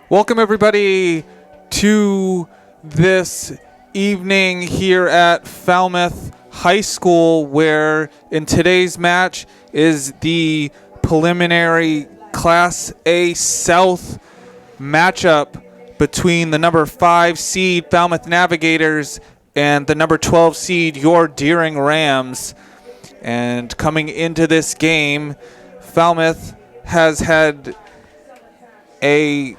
Welcome, everybody, to this evening here at Falmouth High School, where in today's match is the preliminary Class A South matchup between the number 5 seed Falmouth Navigators and the number 12 seed Your Deering Rams. And coming into this game, Falmouth has had a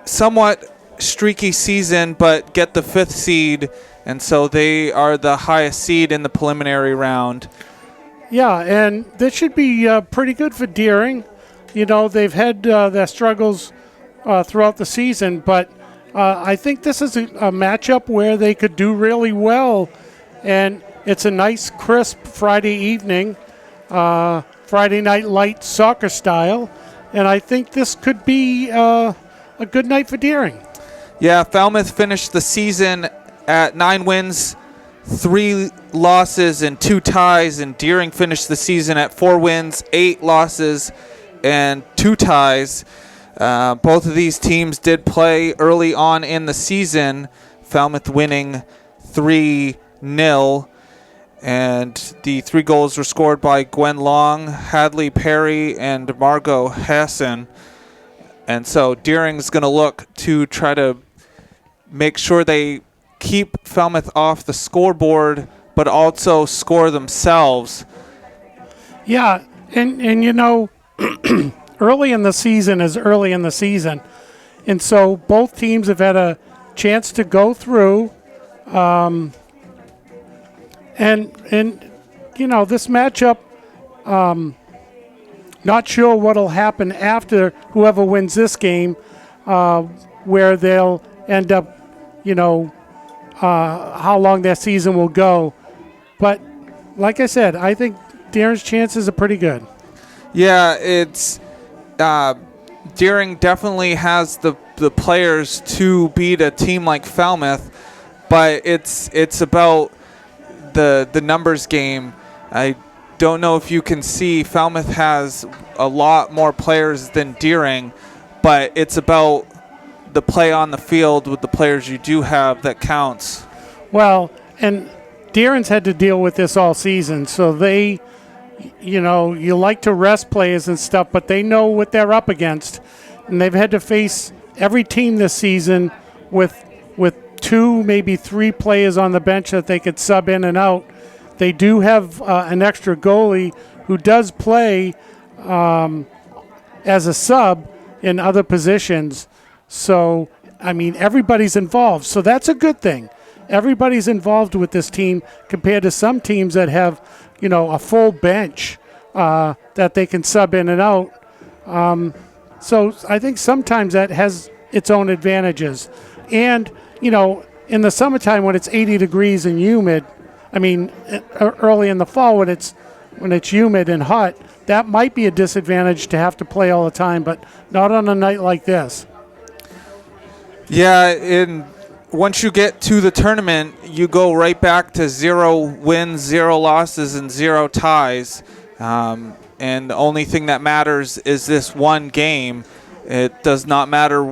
somewhat streaky season, but get the 5th seed, and so they are the highest seed in the preliminary round. Yeah, and this should be pretty good for Deering. You know, they've had their struggles throughout the season, but I think this is a matchup where they could do really well, and it's a nice, crisp Friday evening, Friday night light soccer style, and I think this could be a good night for Deering. Yeah, Falmouth finished the season at 9 wins, 3 losses, and 2 ties, and Deering finished the season at 4 wins, 8 losses, and 2 ties. Both of these teams did play early on in the season, Falmouth winning 3-0, and the 3 goals were scored by Gwen Long, Hadley Perry, and Margot Hassan. And so Deering's going to look to try to make sure they keep Falmouth off the scoreboard, but also score themselves. Yeah, and you know, early in the season is early in the season. And so both teams have had a chance to go through. And you know, this matchup, not sure what'll happen after whoever wins this game, where they'll end up, you know, how long their season will go. But like I said, I think Deering's chances are pretty good. Yeah, it's Deering definitely has the players to beat a team like Falmouth, but it's about the numbers game. I don't know if you can see Falmouth has a lot more players than Deering, but it's about the play on the field with the players you do have that counts. Well, and Deering's had to deal with this all season, so they, you know, you like to rest players and stuff, but they know what they're up against, and they've had to face every team this season with 2, maybe 3 players on the bench that they could sub in and out. They do have an extra goalie who does play as a sub in other positions. So, I mean, everybody's involved. So that's a good thing. Everybody's involved with this team compared to some teams that have, you know, a full bench that they can sub in and out. So I think sometimes that has its own advantages. And, you know, in the summertime when it's 80 degrees and humid, I mean, early in the fall when it's humid and hot, that might be a disadvantage to have to play all the time, but not on a night like this. Yeah, and once you get to the tournament, you go right back to 0 wins, 0 losses, and 0 ties. And the only thing that matters is this one game. It does not matter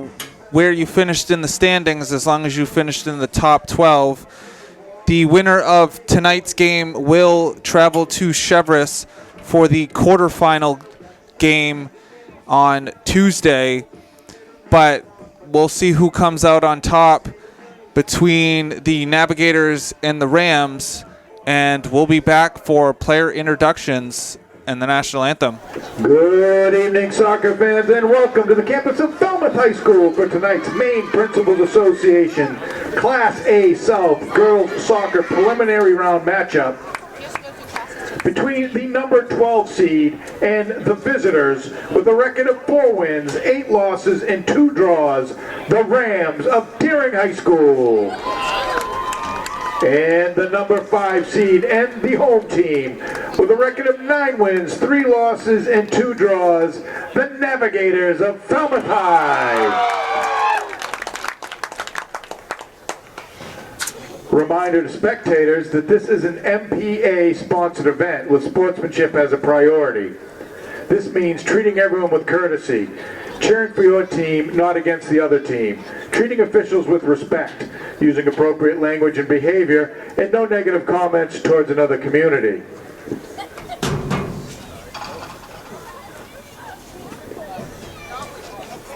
where you finished in the standings as long as you finished in the top 12. The winner of tonight's game will travel to Cheverus for the quarterfinal game on Tuesday, but we'll see who comes out on top between the Navigators and the Rams, and we'll be back for player introductions and the national anthem. Good evening, soccer fans, and welcome to the campus of Falmouth High School for tonight's Maine Principals Association Class A South Girls Soccer Preliminary Round matchup between the number 12 seed and the visitors with a record of 4 wins, 8 losses, and 2 draws, the Rams of Deering High School. And the number 5 seed and the home team with a record of 9 wins, 3 losses, and 2 draws, the Navigators of Falmouth High. Reminder to spectators that this is an MPA-sponsored event with sportsmanship as a priority. This means treating everyone with courtesy. cheering for your team, not against the other team, treating officials with respect, using appropriate language and behavior, and no negative comments towards another community.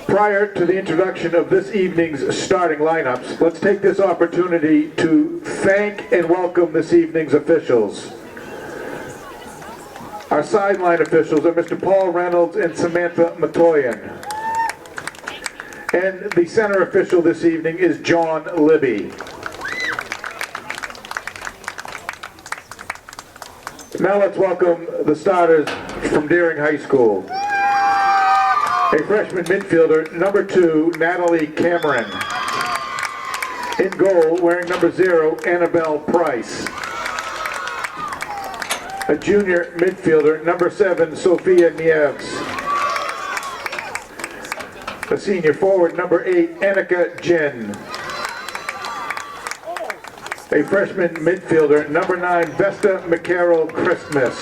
Prior to the introduction of this evening's starting lineups, let's take this opportunity to thank and welcome this evening's officials. Our sideline officials are Mr. Paul Reynolds and Samantha Matoyan. And the center official this evening is John Libby. Now let's welcome the starters from Deering High School. A freshman midfielder, number 2, Natalie Cameron. In goal, wearing number 0, Annabelle Price. A junior midfielder, number 7, Sophia Nieves. A senior forward, number 8, Annika Jin. A freshman midfielder, number 9, Vesta McCarroll Christmas.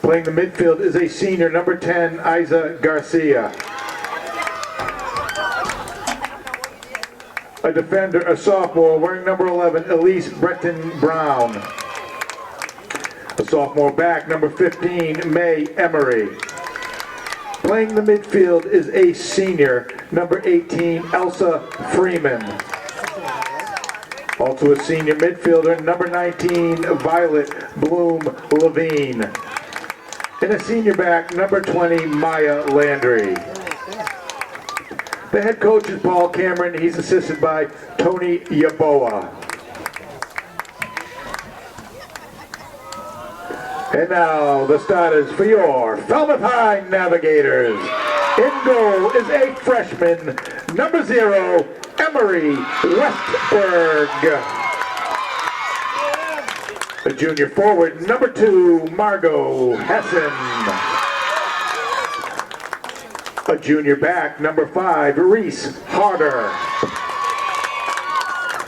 Playing the midfield is a senior, number 10, Isa Garcia. A defender, a sophomore, wearing number 11, Elise Breton Brown. A sophomore back, number 15, May Emery. Playing the midfield is a senior, number 18, Elsa Freeman. Also a senior midfielder, number 19, Violet Bloom Levine. And a senior back, number 20, Maya Landry. The head coach is Paul Cameron. He's assisted by Tony Yaboa. And now the starters for your Falmouth High Navigators. In goal is a freshman, number 0, Emery Westberg. A junior forward, number 2, Margot Hessen. A junior back, number 5, Reese Harder.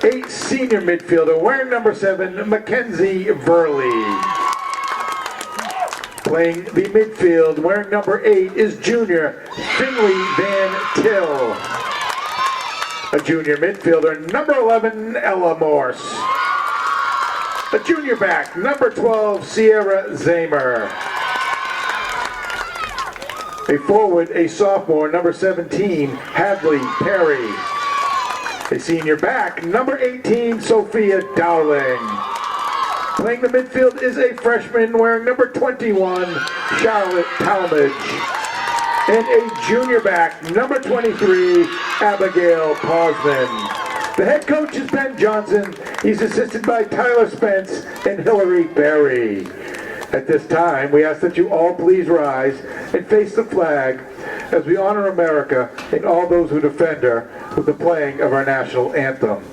A senior midfielder, wearing number 7, Mackenzie Verley. Playing the midfield, wearing number 8, is junior Finley Van Til. A junior midfielder, number 11, Ella Morse. A junior back, number 12, Sierra Zamer. A forward, a sophomore, number 17, Hadley Perry. A senior back, number 18, Sophia Dowling. Playing the midfield is a freshman wearing number 21, Charlotte Talmadge. And a junior back, number 23, Abigail Posman. The head coach is Ben Johnson. He's assisted by Tyler Spence and Hillary Berry. At this time, we ask that you all please rise and face the flag as we honor America and all those who defend her with the playing of our national anthem.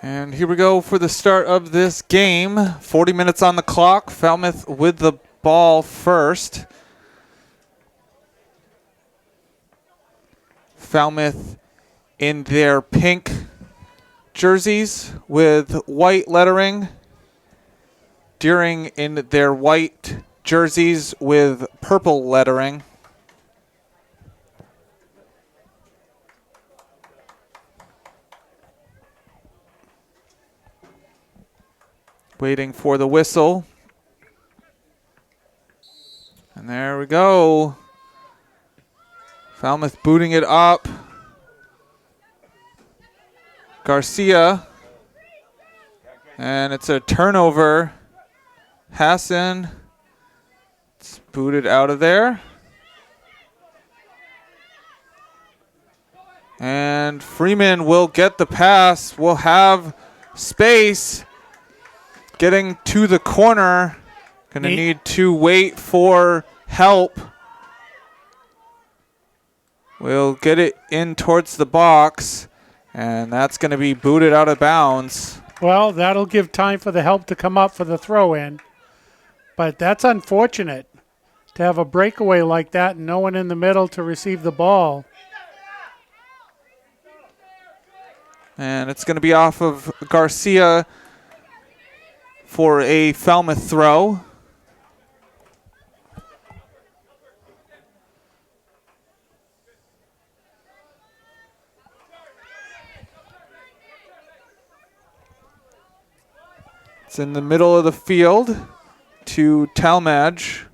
And here we go for the start of this game. 40 minutes on the clock. Falmouth with the ball first. Falmouth in their pink jerseys with white lettering. Deering in their white jerseys with purple lettering. Waiting for the whistle. And there we go. Falmouth booting it up. Garcia. And it's a turnover. Hassan. It's booted out of there. And Freeman will get the pass. Will have space. Getting to the corner. Going to need to wait for help. We'll get it in towards the box. And that's going to be booted out of bounds. Well, that'll give time for the help to come up for the throw-in. But that's unfortunate to have a breakaway like that and no one in the middle to receive the ball. And it's going to be off of Garcia for a Falmouth throw. It's in the middle of the field to Talmadge.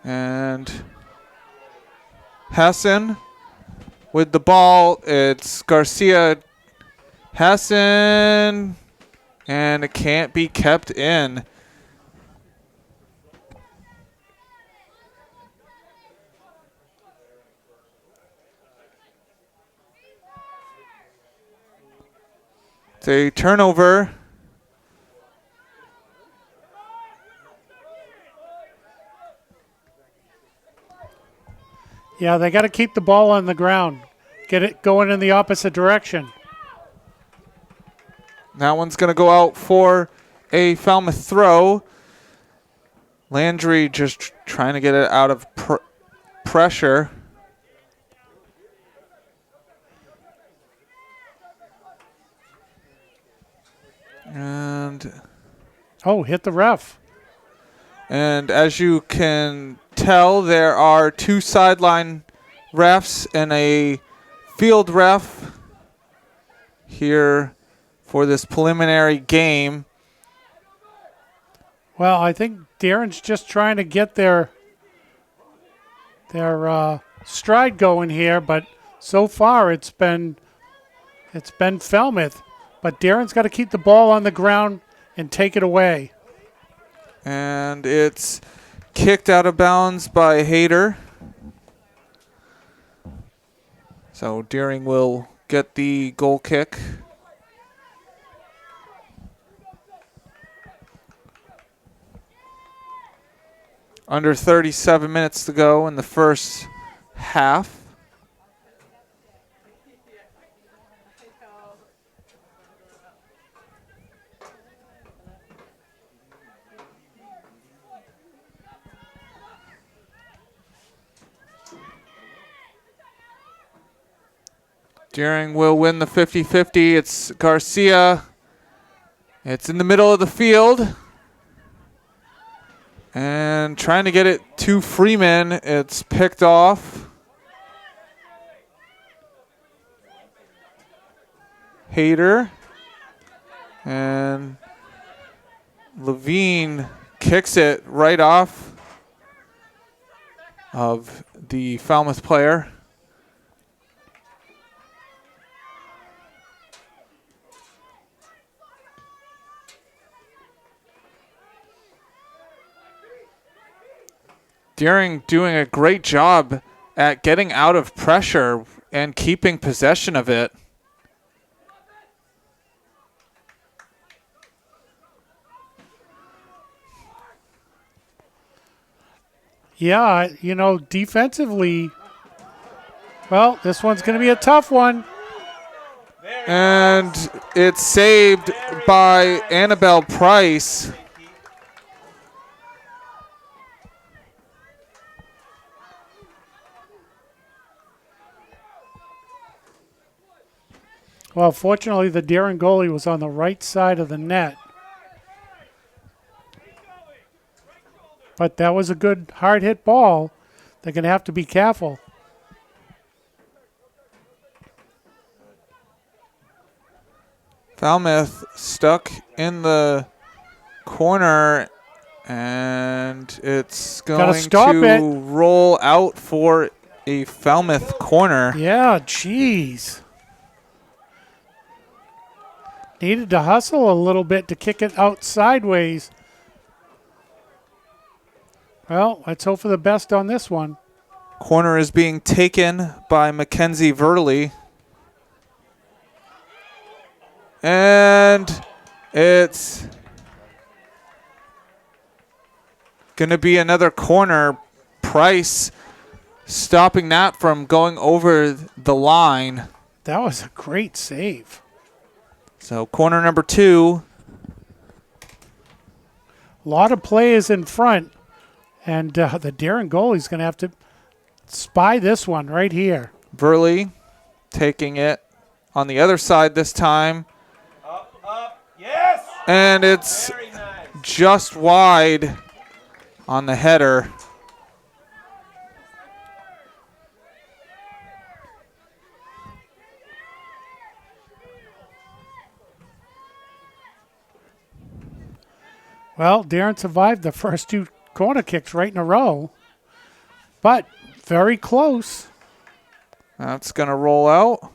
And Hassan with the ball. It's Garcia. Hassan. And it can't be kept in. It's a turnover. Yeah, they got to keep the ball on the ground. Get it going in the opposite direction. That one's going to go out for a Falmouth throw. Landry just trying to get it out of pressure. And hit the ref. And as you can tell, there are two sideline refs and a field ref here for this preliminary game. Well, I think Darren's just trying to get their stride going here, but so far it's been Falmouth. But Darren's got to keep the ball on the ground and take it away. And it's kicked out of bounds by Hayter. So Deering will get the goal kick. Under 37 minutes to go in the first half. Deering will win the 50-50. It's Garcia. It's in the middle of the field. And trying to get it to Freeman. It's picked off. Hayter. And Levine kicks it right off of the Falmouth player. Deering doing a great job at getting out of pressure and keeping possession of it. Yeah, defensively, well, this one's going to be a tough one. And it's saved by Annabelle Price. Well, fortunately, the Deering goalie was on the right side of the net. But that was a good hard hit ball. They're going to have to be careful. Falmouth stuck in the corner, and it's going to roll out for a Falmouth corner. Yeah, jeez. Needed to hustle a little bit to kick it out sideways. Well, let's hope for the best on this one. Corner is being taken by Mackenzie Verley. And it's going to be another corner. Price stopping that from going over the line. That was a great save. So corner number 2. A lot of players in front. And the Deering goalie's going to have to spy this one right here. Verley taking it on the other side this time. Up, yes! And it's Very nice. just wide on the header. Well, Deering survived the first 2 corner kicks right in a row. But very close. That's going to roll out.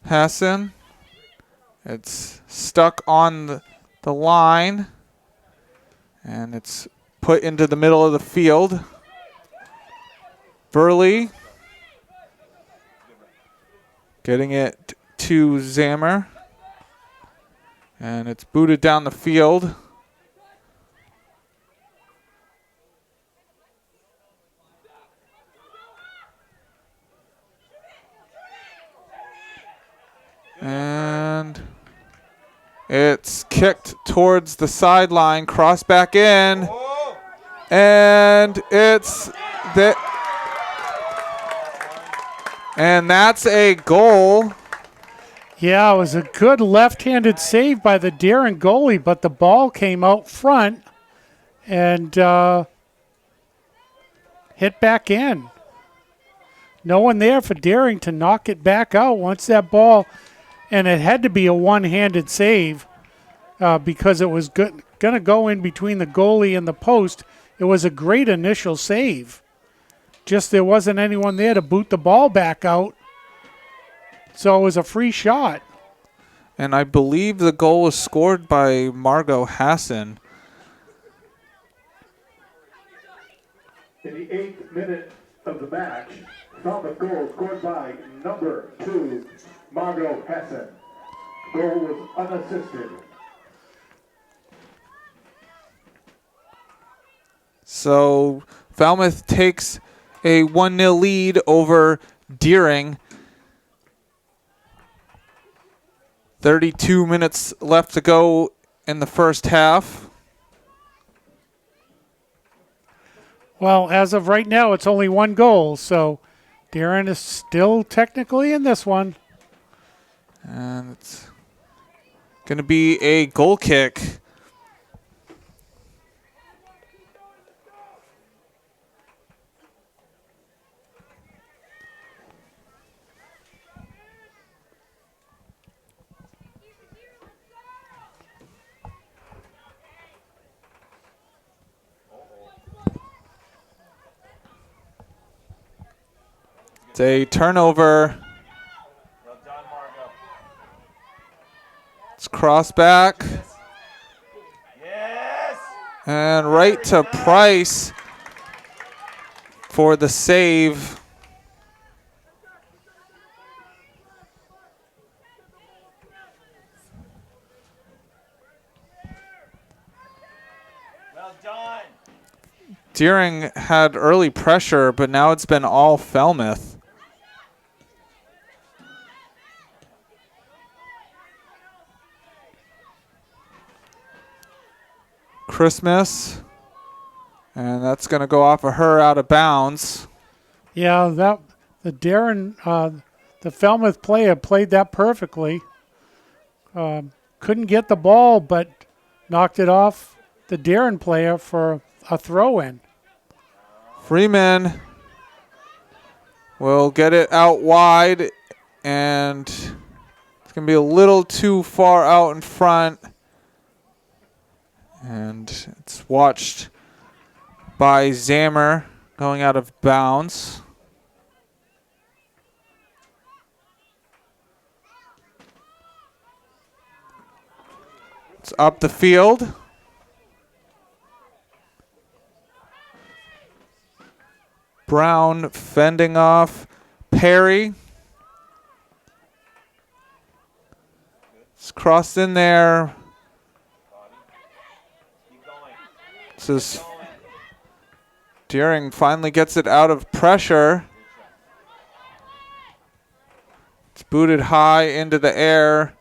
Hassan. It's stuck on the line, and it's put into the middle of the field. Verley getting it to Zammer, and it's booted down the field. And it's kicked towards the sideline, cross back in, and it's and that's a goal. Yeah, it was a good left-handed save by the Deering goalie, but the ball came out front and hit back in. No one there for Deering to knock it back out once that ball, and it had to be a one-handed save because it was going to go in between the goalie and the post. It was a great initial save. Just there wasn't anyone there to boot the ball back out. So it was a free shot. And I believe the goal was scored by Margot Hassan. In the 8th minute of the match, Falmouth goal scored by number 2, Margot Hassan. Goal was unassisted. So Falmouth takes a 1-0 lead over Deering. 32 minutes left to go in the first half. Well, as of right now, it's only 1 goal, so Deering is still technically in this one. And it's going to be a goal kick. It's a turnover. Well done, Margo. It's cross back. Yes! And right to Price for the save. Well done. Deering had early pressure, but now it's been all Falmouth. Christmas. And that's going to go off of her out of bounds. Yeah, the Falmouth player played that perfectly. Couldn't get the ball, but knocked it off the Darren player for a throw-in. Freeman will get it out wide, and it's going to be a little too far out in front. And it's watched by Zammer going out of bounds. It's up the field. Brown fending off Perry. It's crossed in there. This is Deering finally gets it out of pressure. It's booted high into the air.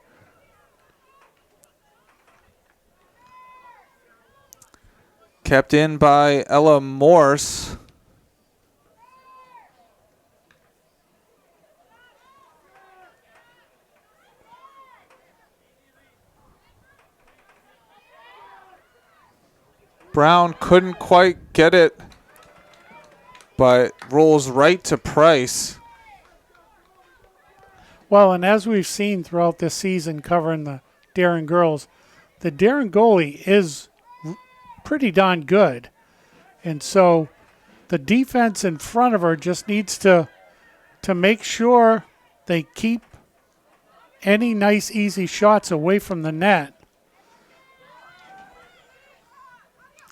Kept in by Ella Morse. Brown couldn't quite get it, but rolls right to Price. Well, and as we've seen throughout this season covering the Darren girls, the Darren goalie is pretty darn good. And so the defense in front of her just needs to make sure they keep any nice, easy shots away from the net.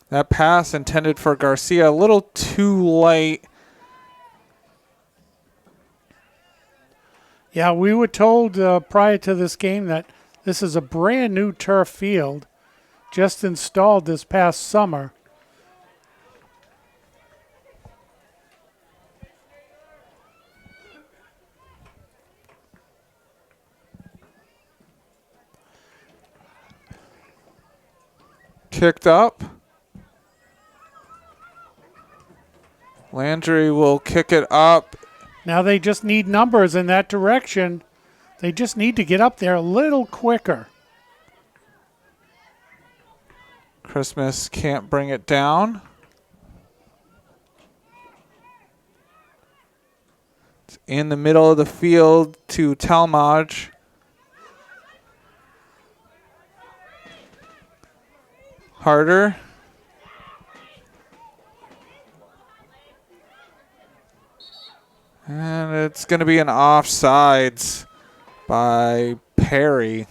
That pass intended for Garcia, a little too light. Yeah, we were told prior to this game that this is a brand new turf field, just installed this past summer. Kicked up. Landry will kick it up. Now they just need numbers in that direction. They just need to get up there a little quicker. Christmas can't bring it down. It's in the middle of the field to Talmadge. Harder. And it's going to be an offsides by Perry.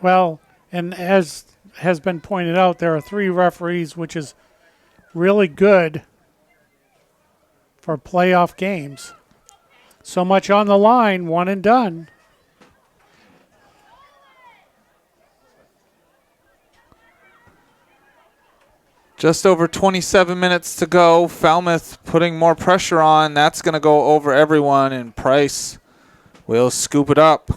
Well, and as has been pointed out, there are 3 referees, which is really good for playoff games. So much on the line, one and done. Just over 27 minutes to go. Falmouth putting more pressure on. That's going to go over everyone, and Price will scoop it up.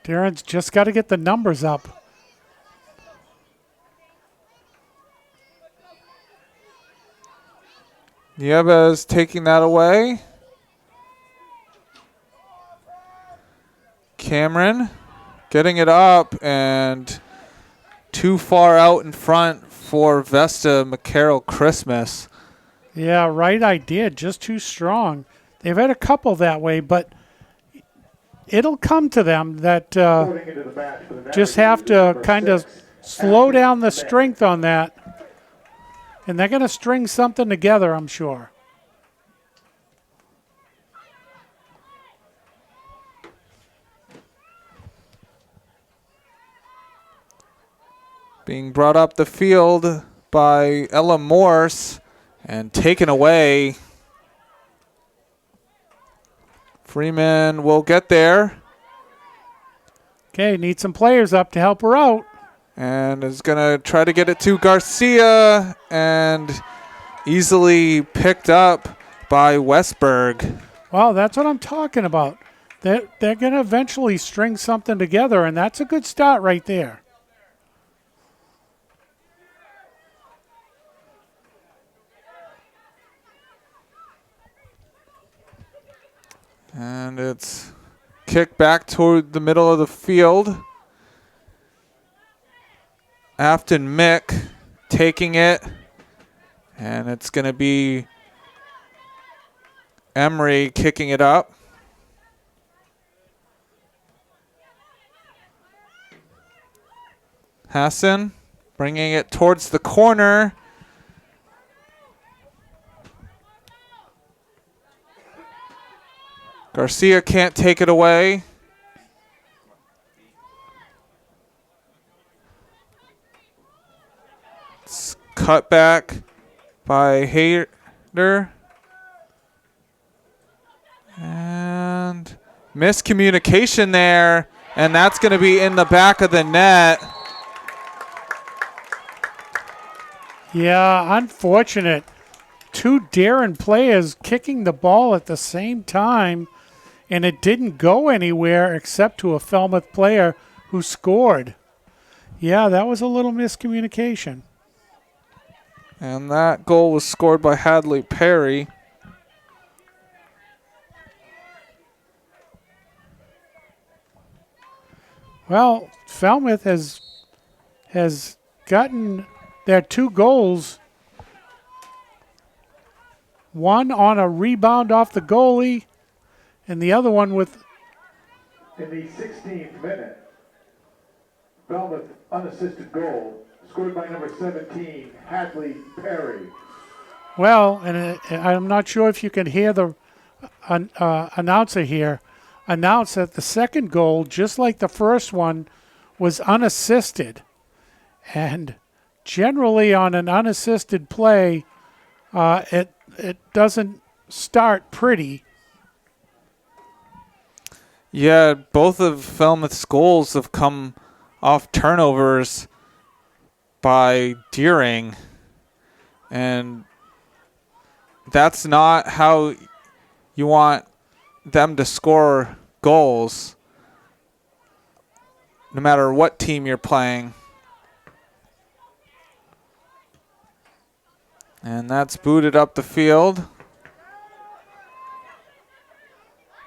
Darren's just got to get the numbers up. Nieves taking that away. Cameron getting it up and too far out in front for Vesta McCarroll Christmas. Yeah, right idea. Just too strong. They've had a couple that way, but it'll come to them that just have to kind of slow down the strength on that. And they're going to string something together, I'm sure. Being brought up the field by Ella Morse and taken away. Freeman will get there. Okay, need some players up to help her out. and is going to try to get it to Garcia, and easily picked up by Westberg. Well, that's what I'm talking about. They're going to eventually string something together, and that's a good start right there. And it's kicked back toward the middle of the field. Afton Mick taking it, and it's going to be Emery kicking it up. Hassan bringing it towards the corner. Garcia can't take it away. It's cut back by Hayter. And miscommunication there, and that's going to be in the back of the net. Yeah, unfortunate. Two daring players kicking the ball at the same time, and it didn't go anywhere except to a Falmouth player who scored. Yeah, that was a little miscommunication. And that goal was scored by Hadley Perry. Well, Falmouth has gotten their 2 goals. One on a rebound off the goalie, and the other one with... In the 16th minute, Falmouth unassisted goal, scored by number 17, Hadley Perry. Well, and I'm not sure if you can hear the announcer here announce that the second goal, just like the first one, was unassisted. And generally on an unassisted play, it doesn't start pretty. Yeah, both of Falmouth's goals have come off turnovers by Deering, and that's not how you want them to score goals, no matter what team you're playing. And that's booted up the field.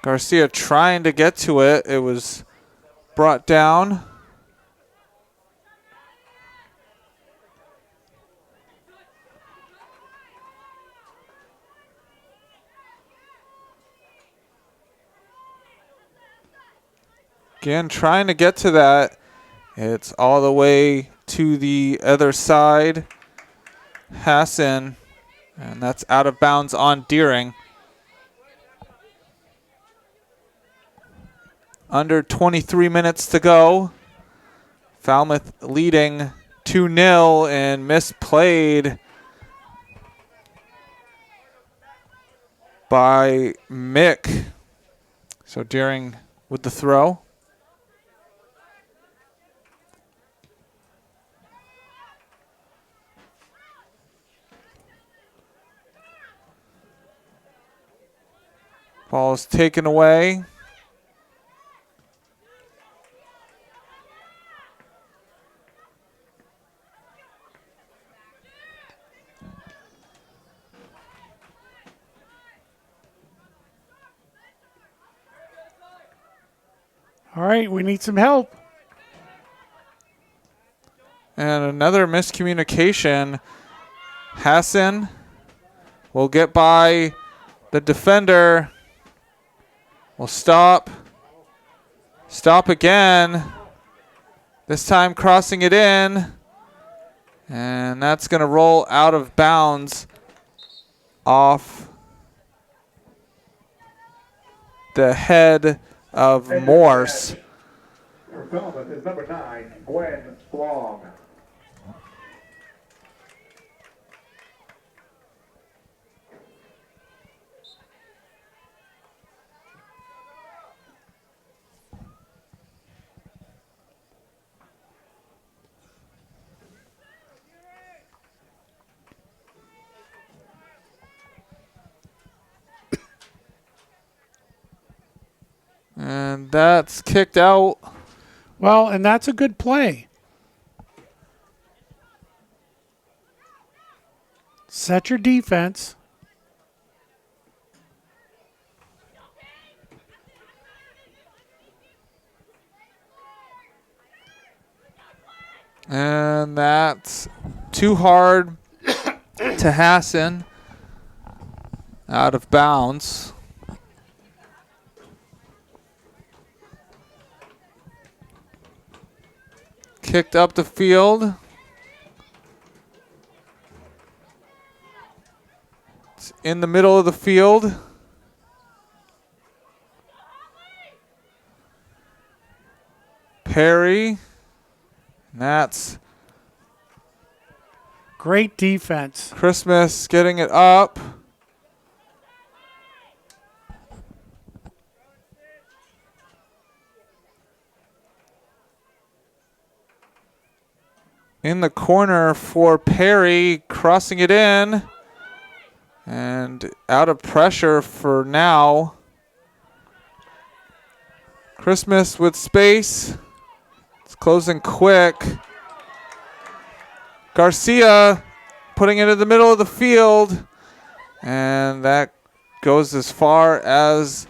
Garcia trying to get to it. It was brought down. Again, trying to get to that. It's all the way to the other side. Hassan, and that's out of bounds on Deering. Under 23 minutes to go. Falmouth leading 2-0 and misplayed by Mick. So Deering with the throw. Ball is taken away. All right, we need some help. And another miscommunication. Hassan will get by the defender. Will stop. Stop again. This time crossing it in. And that's going to roll out of bounds off the head of Morse. For Falmouth is number 9, Gwen Long. And that's kicked out. Well, and that's a good play. Set your defense. And that's too hard to Hassan. Out of bounds. Kicked up the field. It's in the middle of the field. Perry. And that's Great defense. Christmas getting it up. In the corner for Perry, crossing it in. And out of pressure for now. Christmas with space. It's closing quick. Garcia putting it in the middle of the field. And that goes as far as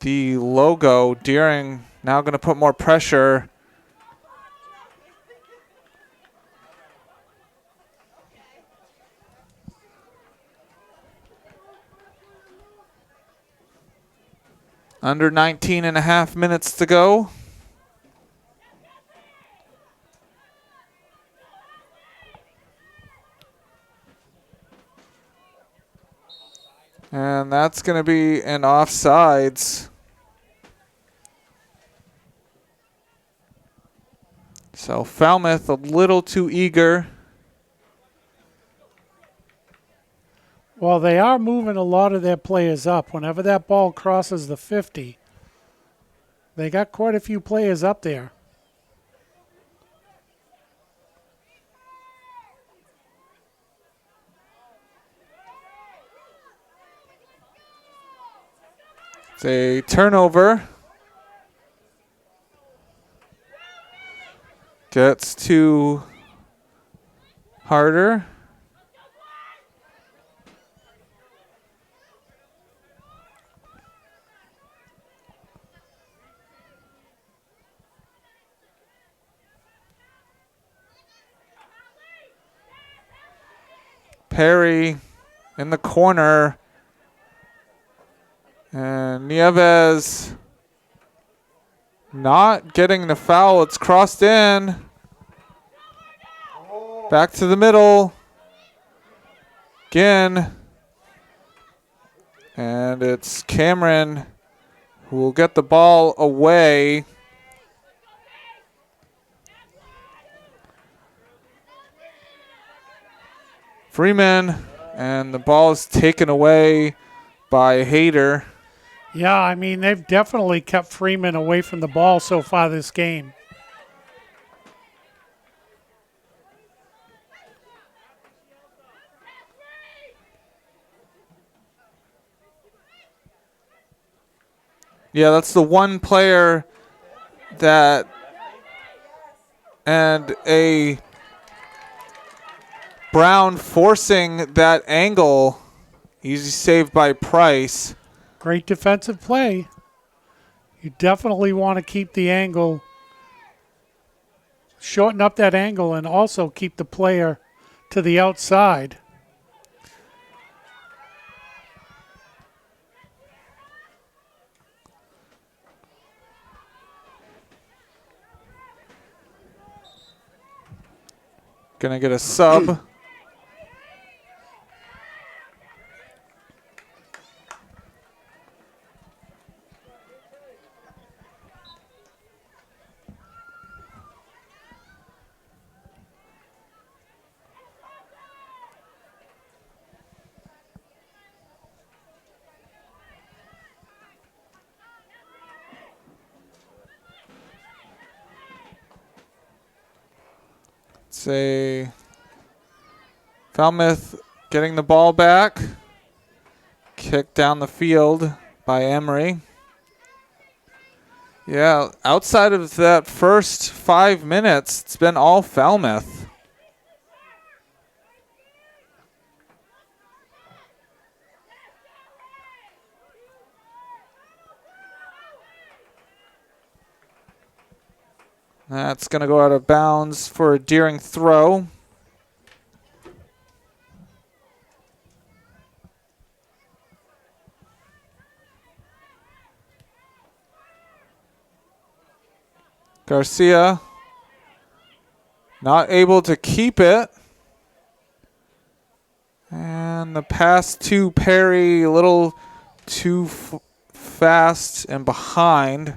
the logo. Deering now going to put more pressure. Under 19 and a half minutes to go. And that's going to be an offsides. So Falmouth a little too eager. Well, they are moving a lot of their players up. Whenever that ball crosses the 50, they got quite a few players up there. It's a turnover. Gets to Harder. Perry in the corner. And Nieves not getting the foul. It's crossed in. Back to the middle. Again. And it's Cameron who will get the ball away. Freeman, and the ball is taken away by Hayter. Yeah, I mean, they've definitely kept Freeman away from the ball so far this game. Yeah, that's the one player that, and a Brown forcing that angle. Easy save by Price. Great defensive play. You definitely want to keep the angle, shorten up that angle, and also keep the player to the outside. Gonna get a sub. Say Falmouth getting the ball back. Kick down the field by Emery. Yeah, outside of that first 5 minutes, it's been all Falmouth. That's going to go out of bounds for a Deering throw. Garcia not able to keep it. And the pass to Perry, a little too fast and behind.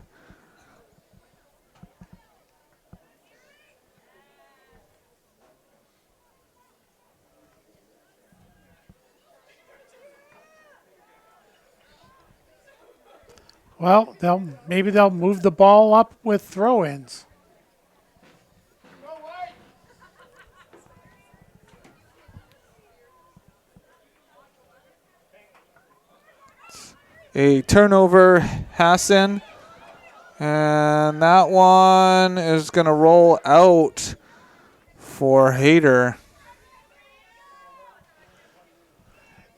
Well, maybe they'll move the ball up with throw-ins. A turnover, Hassan. And that one is going to roll out for Hayter.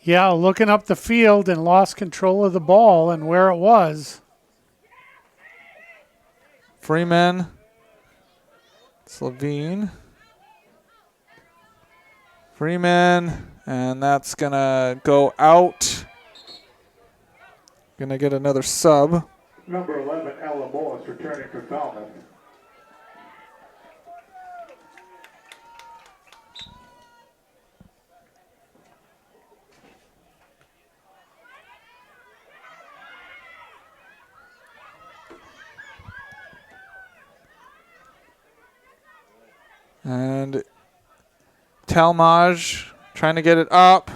Yeah, looking up the field and lost control of the ball and where it was. Freeman. Slovene. Freeman. And that's going to go out. Going to get another sub. Number 11, Ella Morris, returning for Falmouth. And Talmage trying to get it up.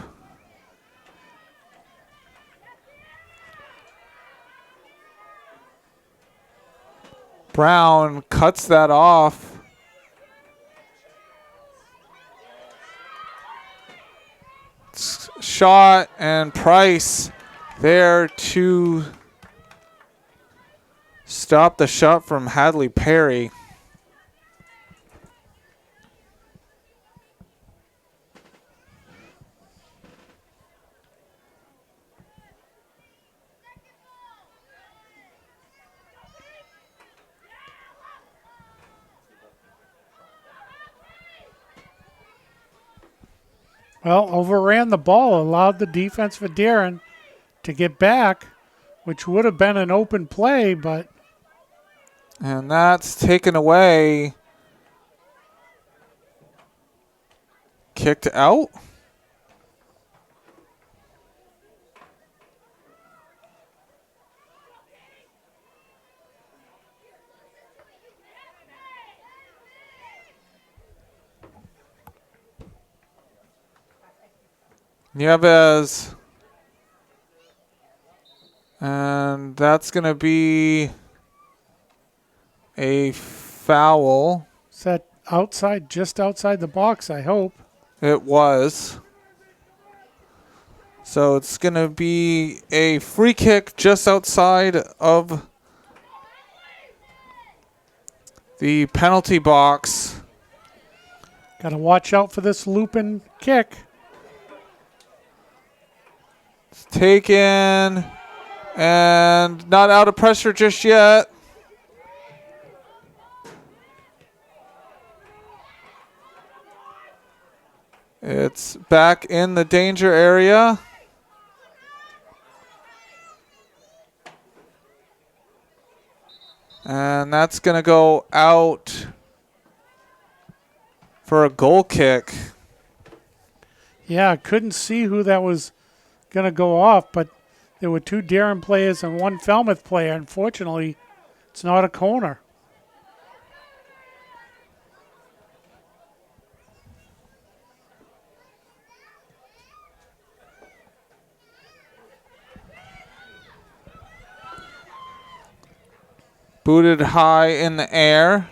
Brown cuts that off. Shot and Price there to stop the shot from Hadley Perry. Well, overran the ball, allowed the defense for Darren to get back, which would have been an open play, but... And that's taken away. Kicked out. Nieves. And that's going to be a foul. Is that outside, just outside the box, I hope? It was. So it's going to be a free kick just outside of the penalty box. Got to watch out for this looping kick. It's taken and not out of pressure just yet. It's back in the danger area. And that's going to go out for a goal kick. Yeah, I couldn't see who that was going to go off, but there were two Darren players and one Falmouth player. Unfortunately, it's not a corner. Booted high in the air.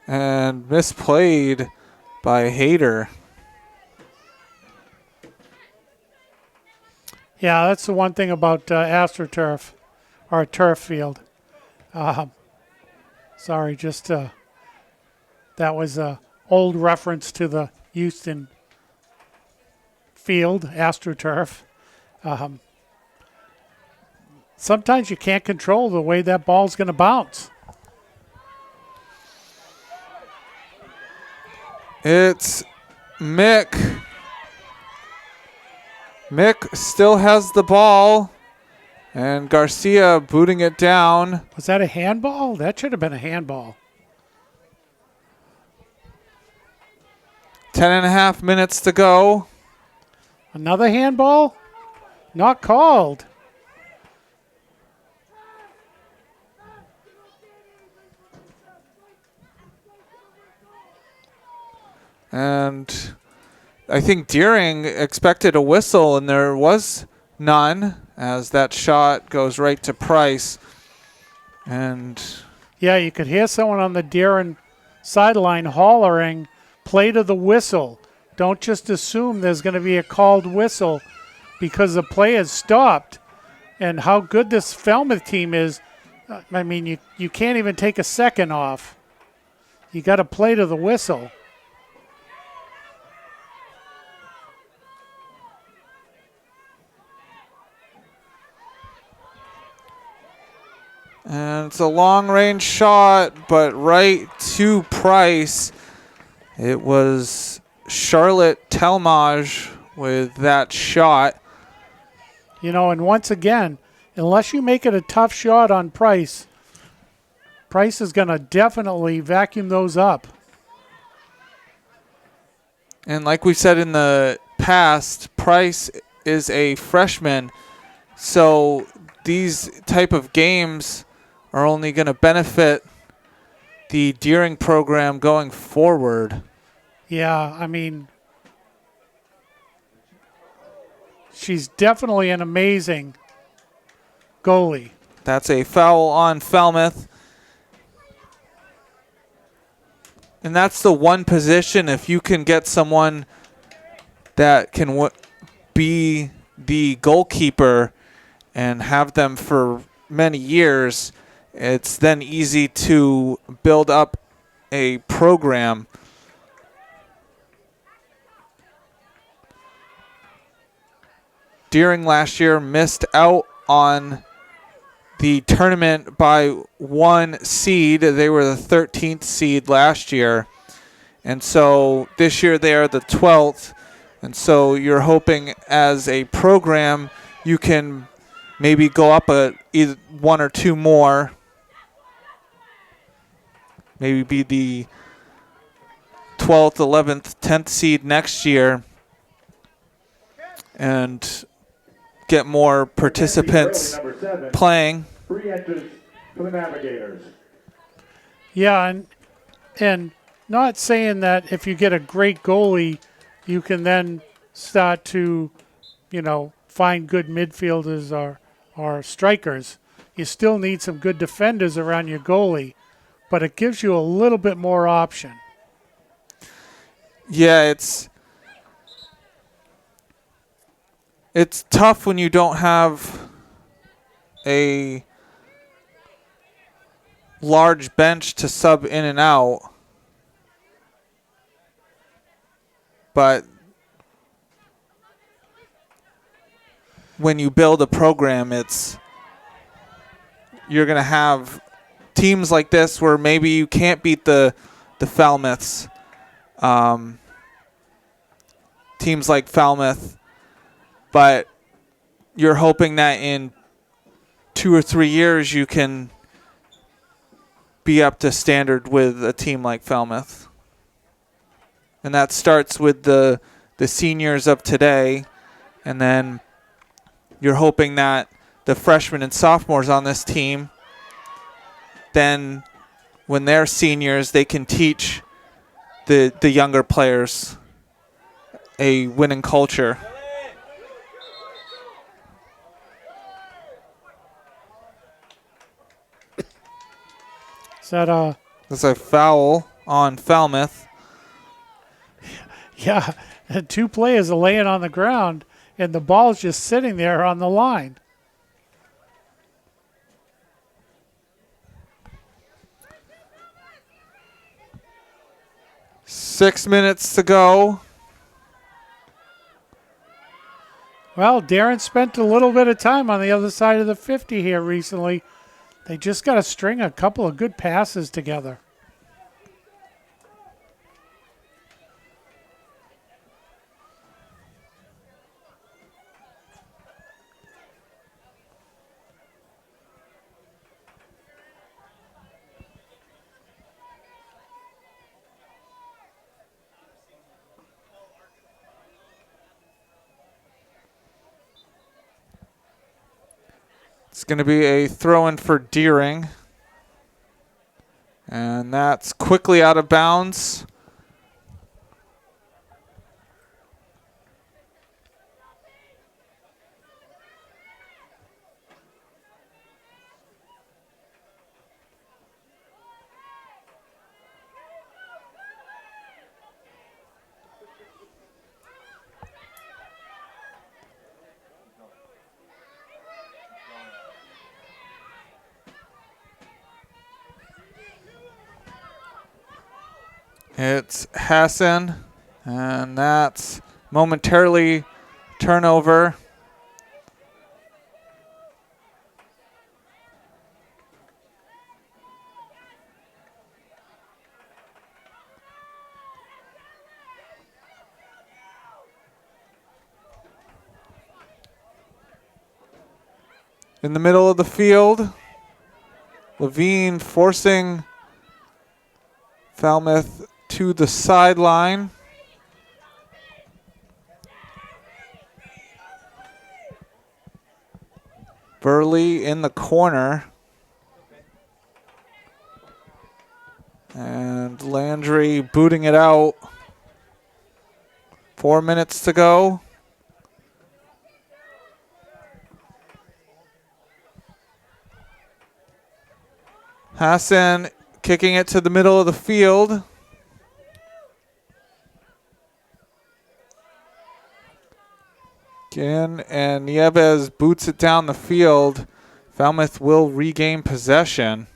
And misplayed by Hayter. Yeah, that's the one thing about AstroTurf. or a turf field. Sorry, just that was a old reference to the Houston field, AstroTurf. Sometimes you can't control the way that ball's going to bounce. It's Mick. Mick still has the ball, and Garcia booting it down. Was that a handball? That should have been a handball. 10.5 minutes to go. Another handball? Not called. And I think Deering expected a whistle, and there was none, as that shot goes right to Price. And Yeah, you could hear someone on the Deering sideline hollering, play to the whistle. Don't just assume there's going to be a called whistle because the play has stopped. And how good this Falmouth team is, I mean, you can't even take a second off. You got to play to the whistle. And it's a long-range shot, but right to Price. It was Charlotte Telmage with that shot. You know, and once again, unless you make it a tough shot on Price, Price is going to definitely vacuum those up. And like we said in the past, Price is a freshman, so these type of games are only going to benefit the Deering program going forward. Yeah, I mean, she's definitely an amazing goalie. That's a foul on Falmouth. And that's the one position, if you can get someone that can be the goalkeeper and have them for many years, it's then easy to build up a program. Deering last year missed out on the tournament by 1 seed. They were the 13th seed last year. And so this year they are the 12th. And so you're hoping as a program you can maybe go up either 1 or 2 more. Maybe be the 12th, 11th, 10th seed next year and get more participants playing. Free entrance for the Navigators. Yeah, and not saying that if you get a great goalie, you can then start to, find good midfielders or strikers. You still need some good defenders around your goalie, but it gives you a little bit more option. Yeah, it's tough when you don't have a large bench to sub in and out. But when you build a program, you're going to have teams like this where maybe you can't beat the Falmouths. Teams like Falmouth, but you're hoping that in 2 or 3 years you can be up to standard with a team like Falmouth. And that starts with the seniors of today, and then you're hoping that the freshmen and sophomores on this team, then when they're seniors, they can teach the younger players a winning culture. That's a foul on Falmouth. Yeah, 2 players are laying on the ground, and the ball's just sitting there on the line. 6 minutes to go. Well, Darren spent a little bit of time on the other side of the 50 here recently. They just got to string a couple of good passes together. It's going to be a throw-in for Deering. And that's quickly out of bounds. It's Hassan, and that's momentarily turnover. In the middle of the field, Levine forcing Falmouth to the sideline. Burley in the corner. And Landry booting it out. 4 minutes to go. Hassan kicking it to the middle of the field. Again, and Nieves boots it down the field. Falmouth will regain possession.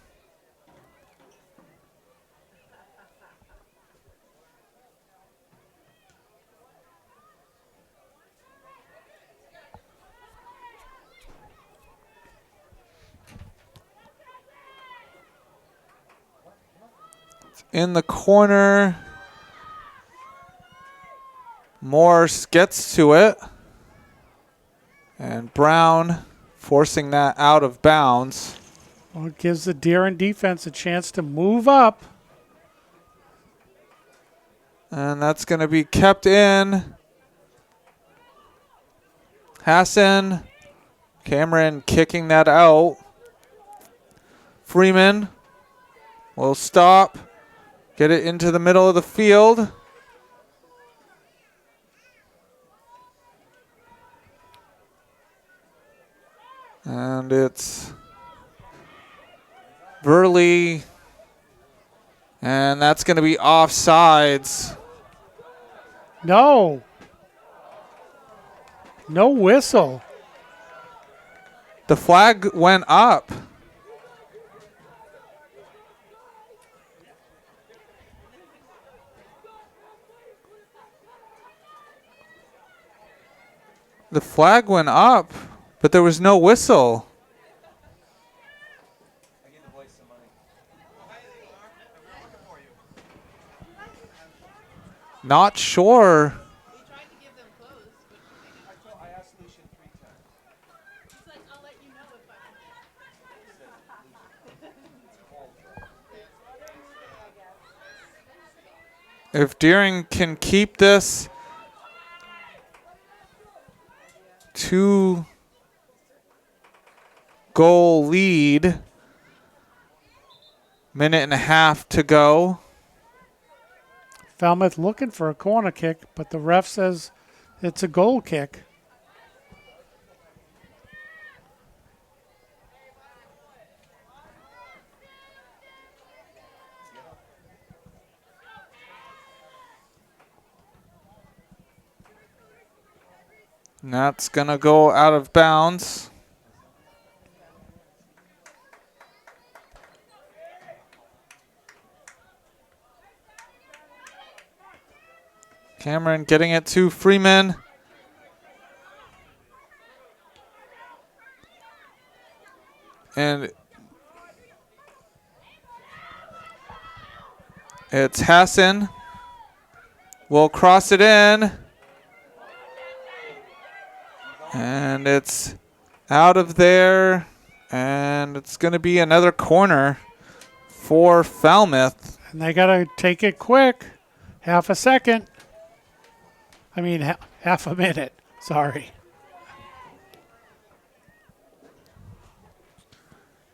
In the corner, Morse gets to it. And Brown forcing that out of bounds. Well, it gives the Deeren defense a chance to move up. And that's going to be kept in. Hassan, Cameron kicking that out. Freeman will stop, get it into the middle of the field. And it's Burley, and that's going to be offsides. No. No whistle. The flag went up. The flag went up, but there was no whistle. Not sure. If Deering can keep this 2-goal lead, minute and a half to go. Falmouth looking for a corner kick, but the ref says it's a goal kick. And that's going to go out of bounds. Cameron getting it to Freeman. And it's Hassan. Will cross it in. And it's out of there. And it's going to be another corner for Falmouth. And they got to take it quick. Half a second. I mean, half a minute. Sorry.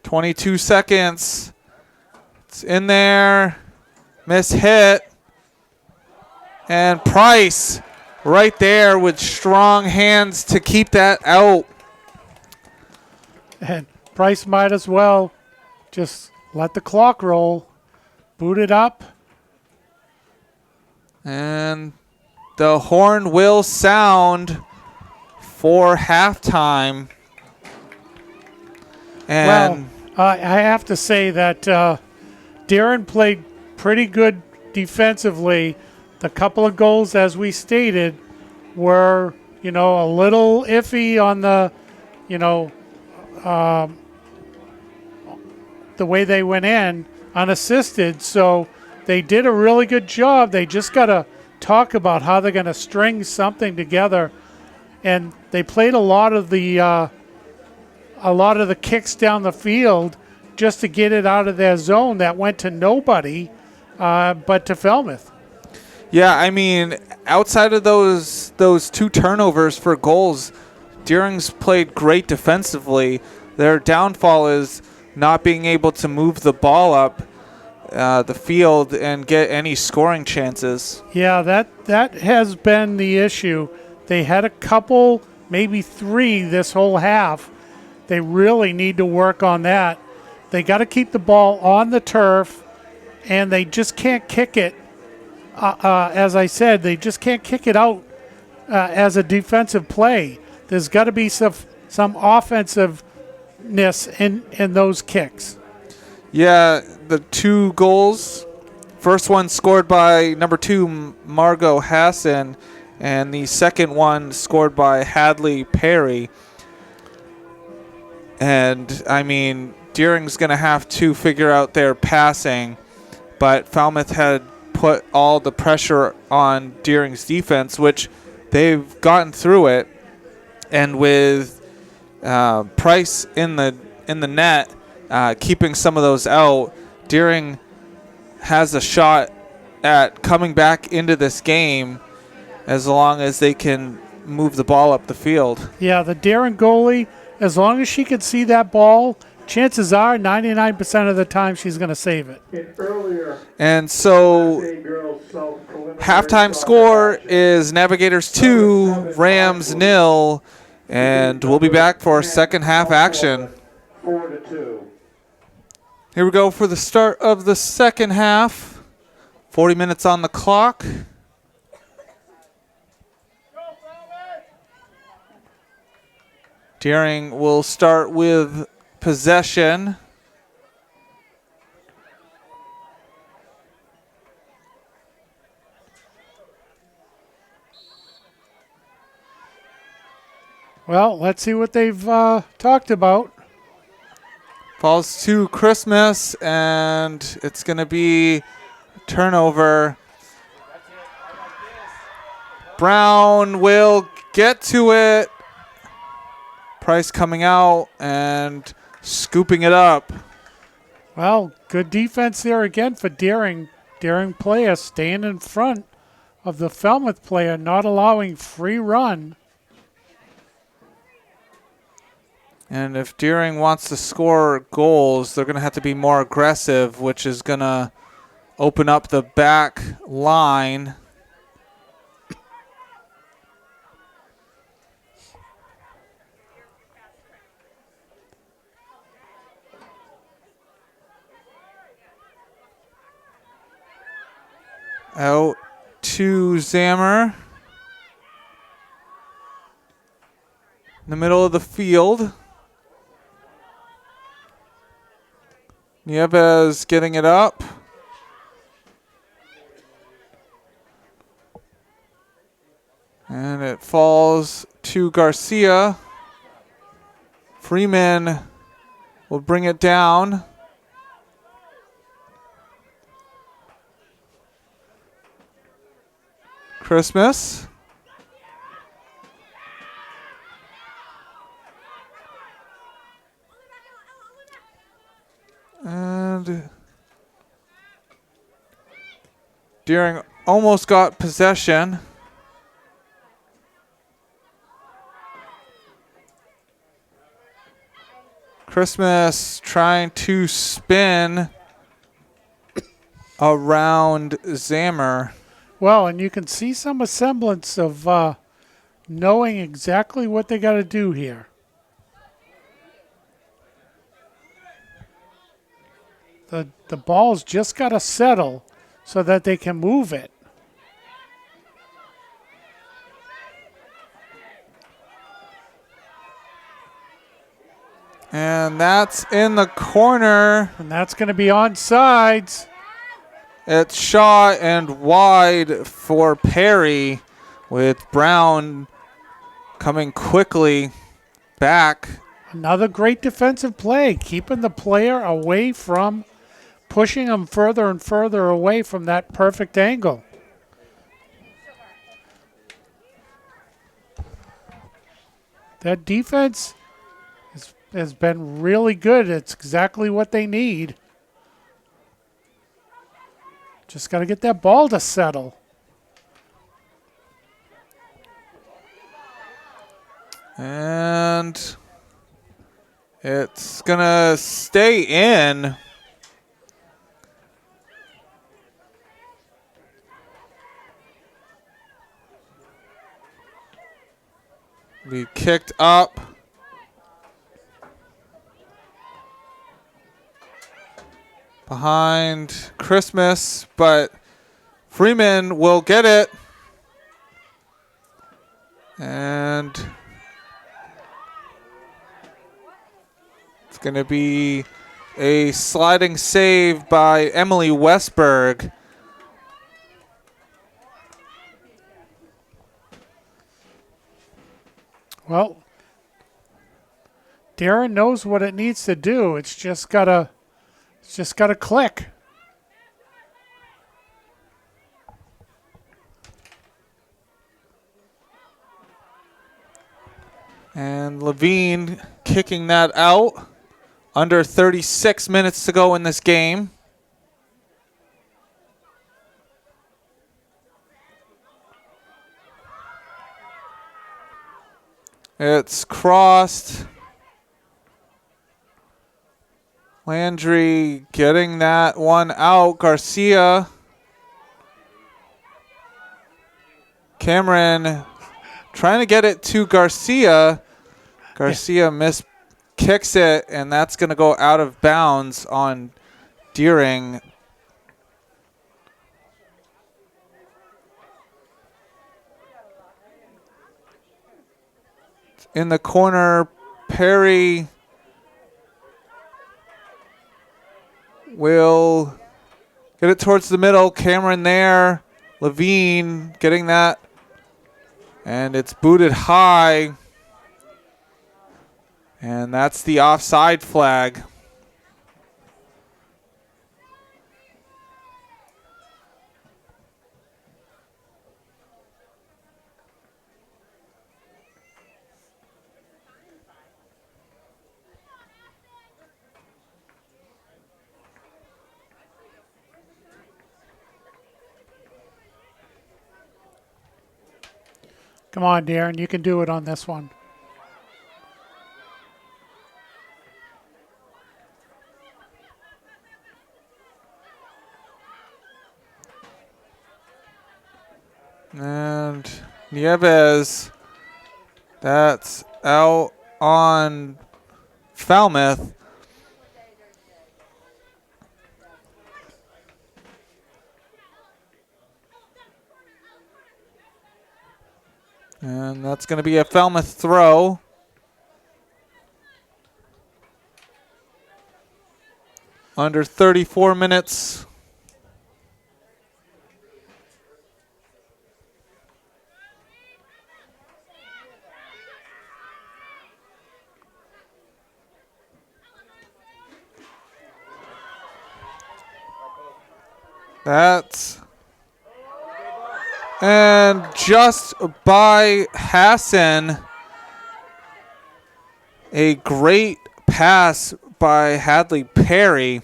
22 seconds. It's in there. Miss hit. And Price right there with strong hands to keep that out. And Price might as well just let the clock roll. Boot it up. And the horn will sound for halftime. And I have to say that Darren played pretty good defensively. The couple of goals, as we stated, were, a little iffy on the, the way they went in, unassisted. So they did a really good job. They just got to talk about how they're going to string something together. And they played a lot of the kicks down the field just to get it out of their zone that went to nobody but to Falmouth. yeah, I mean, outside of those two turnovers for goals, Deering's played great defensively. Their downfall is not being able to move the ball up the field and get any scoring chances. Yeah, that has been the issue. They had a couple, maybe three this whole half. They really need to work on that. They got to keep the ball on the turf, and they just can't kick it. As I said, they just can't kick it out as a defensive play. There's got to be some offensiveness in those kicks. Yeah, the two goals. First one scored by number 2, Margot Hassan, and the second one scored by Hadley Perry. And, I mean, Deering's going to have to figure out their passing, but Falmouth had put all the pressure on Deering's defense, which they've gotten through it. And with Price in the net, keeping some of those out, Deering has a shot at coming back into this game as long as they can move the ball up the field. Yeah, the Darren goalie, as long as she can see that ball, chances are 99% of the time she's going to save it. And so halftime score is Navigators 2, Rams 0, and we'll be back for second half action. 4-2. Here we go for the start of the second half. 40 minutes on the clock. Deering will start with possession. Well, let's see what they've talked about. Falls to Christmas, and it's going to be turnover. Brown will get to it. Price coming out and scooping it up. Well, good defense there again for Deering. Deering player staying in front of the Falmouth player, not allowing free run. And if Deering wants to score goals, they're going to have to be more aggressive, which is going to open up the back line. Out to Zammer. In the middle of the field. Nieves getting it up. falls to Garcia. Freeman will bring it down. Christmas. And Deering almost got possession. Christmas trying to spin around Zammer. Well, and you can see some semblance of knowing exactly what they got to do here. The ball's just got to settle so that they can move it. And that's in the corner. And that's going to be onside. It's shot and wide for Perry, with Brown coming quickly back. Another great defensive play, keeping the player away from, pushing him further and further away from that perfect angle. That defense has been really good. It's exactly what they need. Just got to get that ball to settle. And it's going to stay in. Be kicked up. Behind Christmas, but Freeman will get it. And it's going to be a sliding save by Emily Westberg. Well, Darren knows what it needs to do. It's just gotta click. And Levine kicking that out. Under 36 minutes to go in this game. It's crossed. Landry getting that one out. Garcia. Cameron trying to get it to Garcia. Garcia kicks it, and that's going to go out of bounds on Deering. In the corner, Perry will get it towards the middle. Cameron there. Levine getting that. And it's booted high. And that's the offside flag. Come on, Darren. You can do it on this one. And Nieves, that's out on Falmouth. And that's going to be a Falmouth throw. Under 34 minutes. That's and just by Hassan, a great pass by Hadley Perry.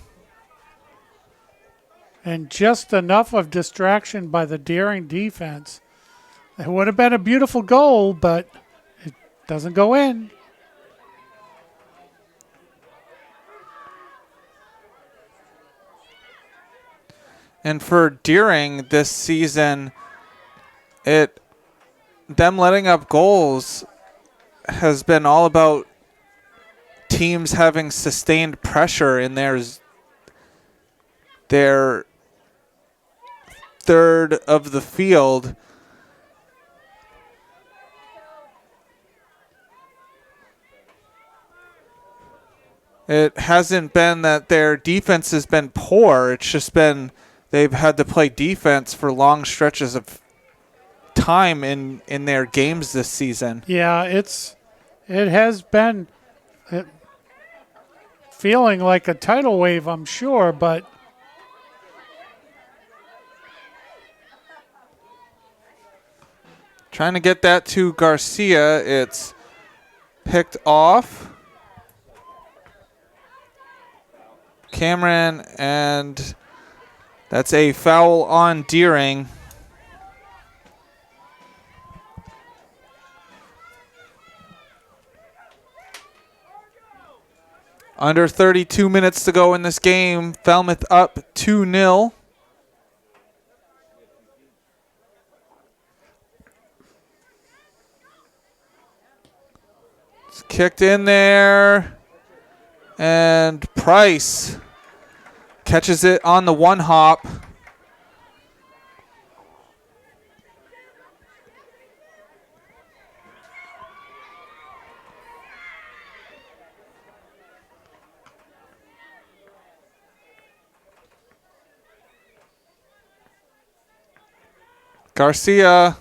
And just enough of distraction by the Deering defense. It would have been a beautiful goal, but it doesn't go in. And for Deering this season, them letting up goals has been all about teams having sustained pressure in their third of the field. It hasn't been that their defense has been poor. It's just been they've had to play defense for long stretches of time in their games this season. Yeah, it has been feeling like a tidal wave, I'm sure, but trying to get that to Garcia. It's picked off. Cameron, and that's a foul on Deering. Under 32 minutes to go in this game. Falmouth up 2-0. It's kicked in there. And Price catches it on the one hop. Garcia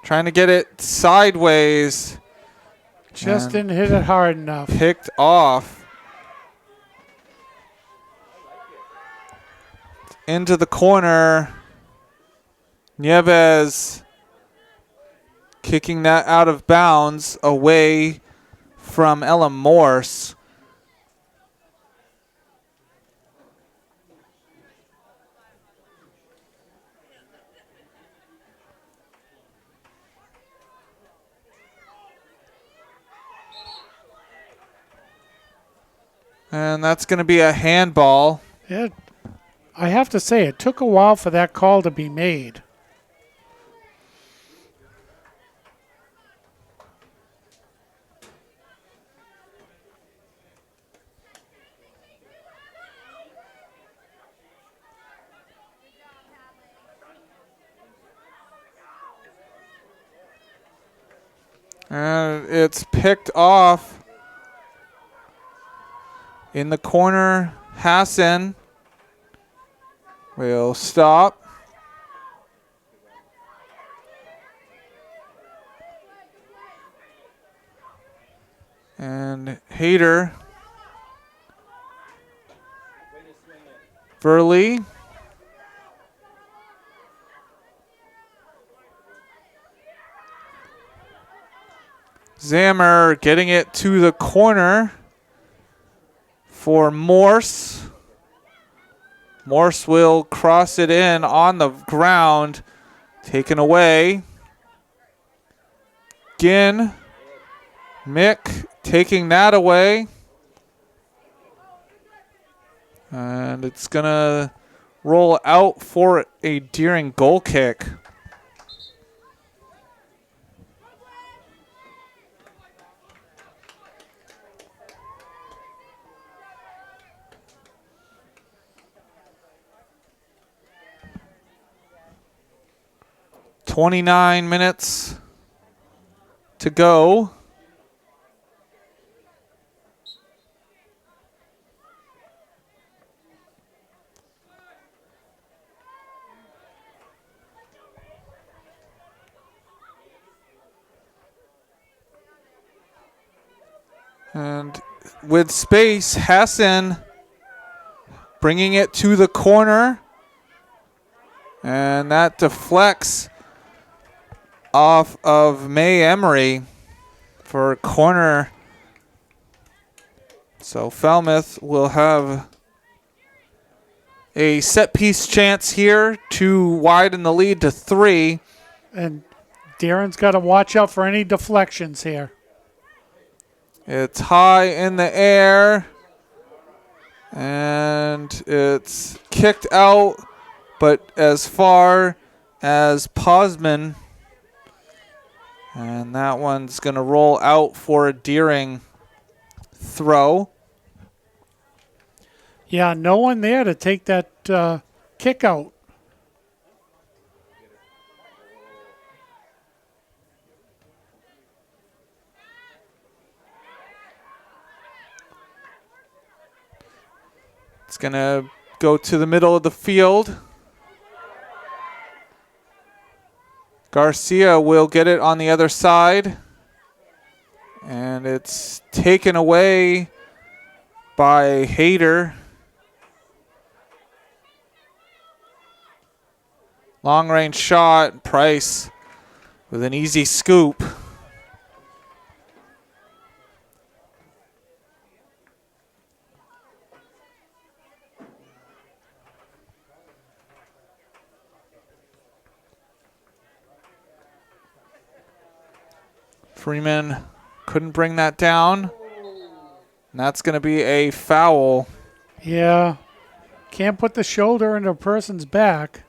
trying to get it sideways. just didn't hit it hard enough. Picked off. Into the corner. Nieves kicking that out of bounds away from Ella Morse. And that's going to be a handball. I have to say, it took a while for that call to be made. And it's picked off in the corner. Hassan will stop. And Hayter. Burley. Zammer getting it to the corner for Morse. Morse will cross it in on the ground. Taken away. Ginn. Mick taking that away. And it's going to roll out for a Deering goal kick. .29 minutes to go. And with space, Hassan bringing it to the corner. And that deflects off of May Emery for a corner. So Falmouth will have a set piece chance here to widen the lead to 3. And Darren's got to watch out for any deflections here. It's high in the air. And it's kicked out, but as far as Posman. And that one's going to roll out for a Deering throw. Yeah, no one there to take that kick out. It's going to go to the middle of the field. Garcia will get it on the other side. And it's taken away by Hayter. Long range shot. Price with an easy scoop. Freeman couldn't bring that down. And that's going to be a foul. Yeah, can't put the shoulder into a person's back.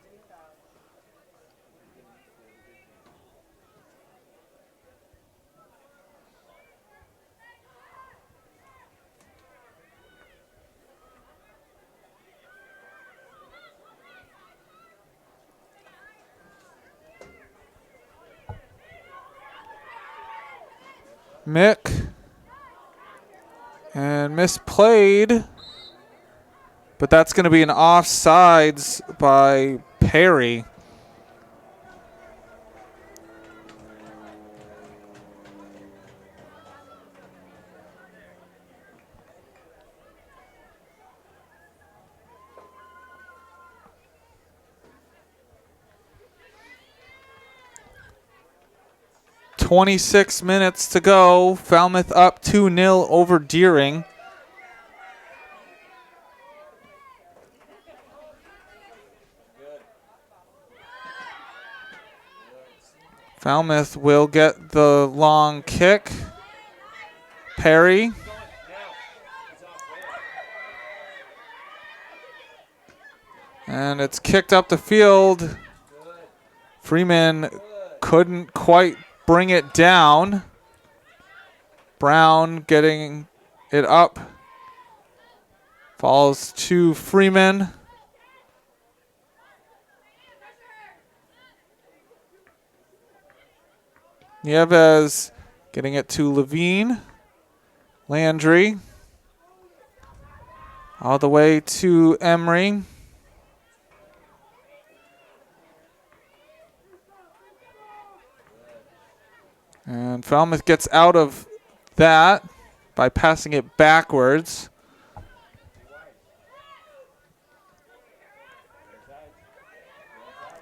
Mick. And misplayed. But that's going to be an offsides by Perry. .26 minutes to go. Falmouth up 2-0 over Deering. Falmouth will get the long kick. Perry. And it's kicked up the field. Freeman couldn't quite bring it down. Brown getting it up. Falls to Freeman. Nieves getting it to Levine. Landry. All the way to Emery. And Falmouth gets out of that by passing it backwards.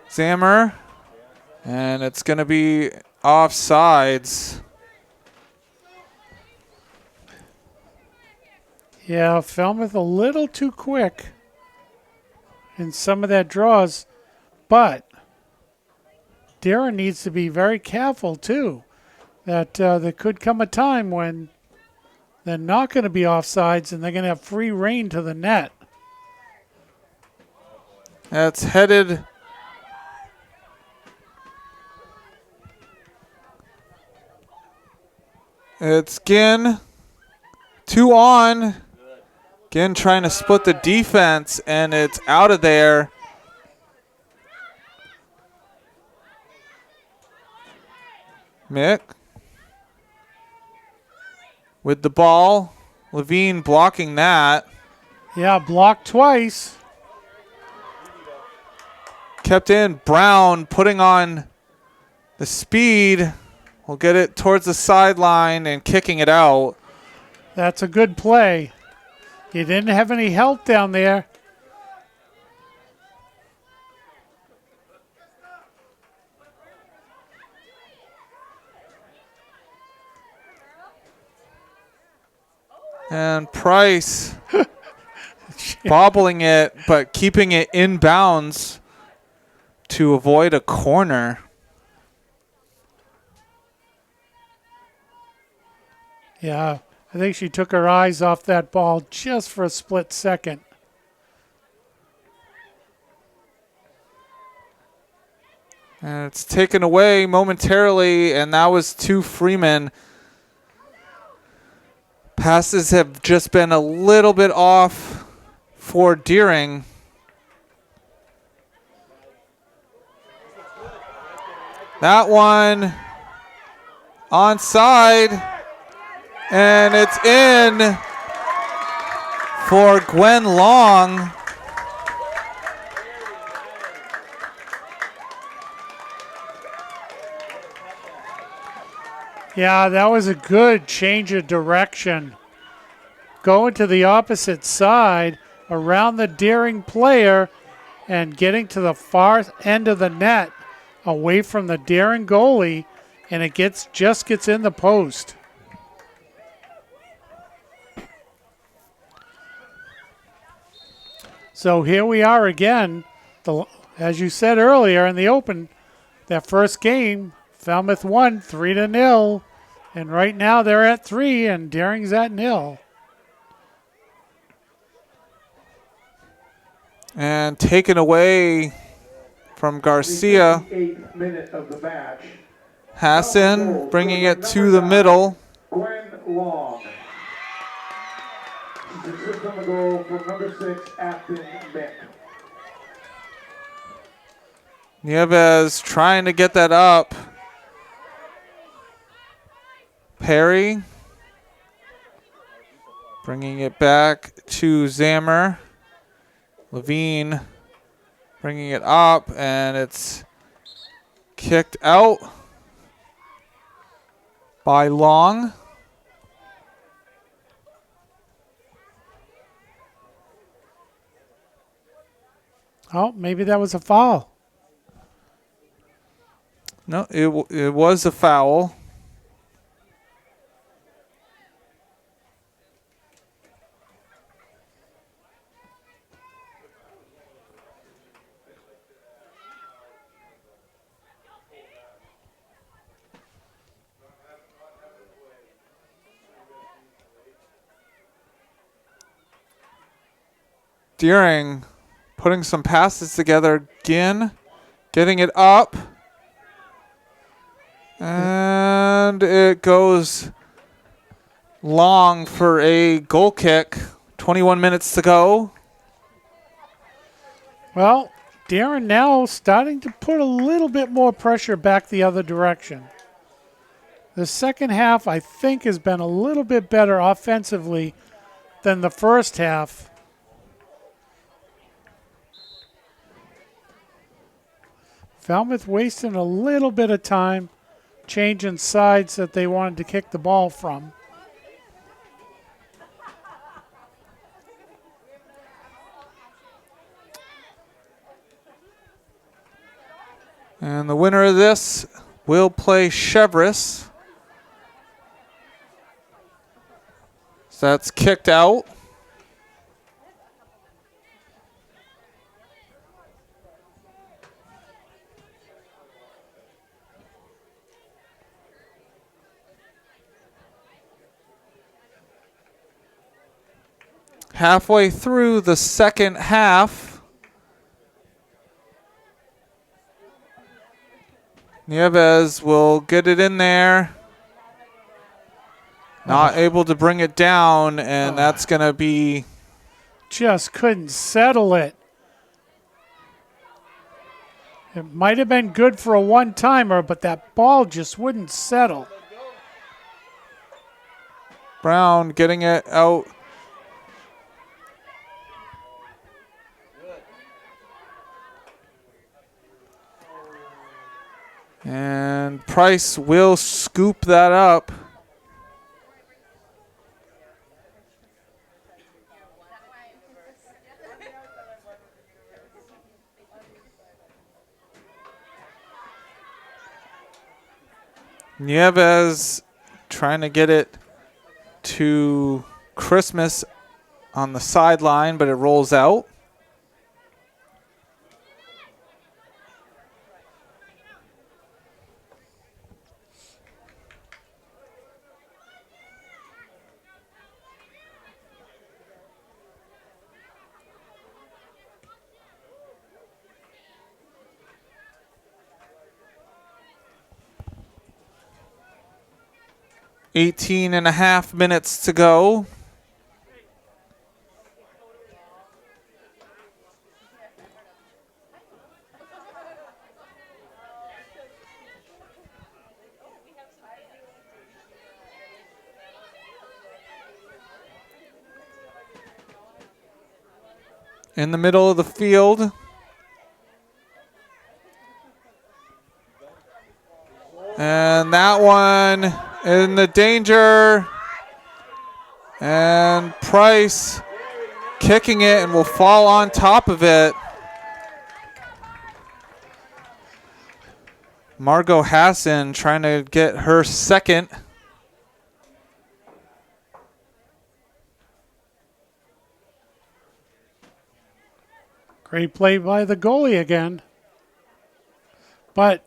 Zammer. And it's going to be offsides. Yeah, Falmouth a little too quick in some of that draws, but Darren needs to be very careful too. That there could come a time when they're not going to be offsides and they're going to have free reign to the net. That's headed. It's Ginn. 2 on. Ginn trying to split the defense, and it's out of there. Mick. With the ball. Levine blocking that. Yeah, blocked twice. Kept in. Brown putting on the speed. We'll get it towards the sideline and kicking it out. That's a good play. You didn't have any help down there. And Price bobbling it, but keeping it in bounds to avoid a corner. Yeah, I think she took her eyes off that ball just for a split second. And it's taken away momentarily, and that was to Freeman. Passes have just been a little bit off for Deering. That one onside, and it's in for Gwen Long. Yeah, that was a good change of direction. Going to the opposite side around the Deering player and getting to the far end of the net away from the Deering goalie, and it just gets in the post. So here we are again. As you said earlier in the open, that first game, Falmouth won 3-0, and right now they're at 3, and Deering's at 0. And taken away from Garcia. 58th minute of the match. Hassan bringing it to the middle. Gwen Long. She's assist on the goal from number 6, Afton Mick. Nieves trying to get that up. Perry bringing it back to Zammer. Levine bringing it up, and it's kicked out by Long. Oh, maybe that was a foul. No, it was a foul. Deering putting some passes together again, getting it up, and it goes long for a goal kick. 21 minutes to go. Well, Deering now starting to put a little bit more pressure back the other direction. The second half, I think, has been a little bit better offensively than the first half. Falmouth wasting a little bit of time changing sides that they wanted to kick the ball from. And the winner of this will play Chevrolet. So that's kicked out. Halfway through the second half, Nieves will get it in there. Not able to bring it down, and that's going to be... Just couldn't settle it. It might have been good for a one-timer, but that ball just wouldn't settle. Brown getting it out. And Price will scoop that up. Nieves trying to get it to Christmas on the sideline, but it rolls out. Eighteen and a half minutes to go. In the middle of the field. And that one in the danger. And Price kicking it and will fall on top of it. Margot Hassan trying to get her second. Great play by the goalie again. But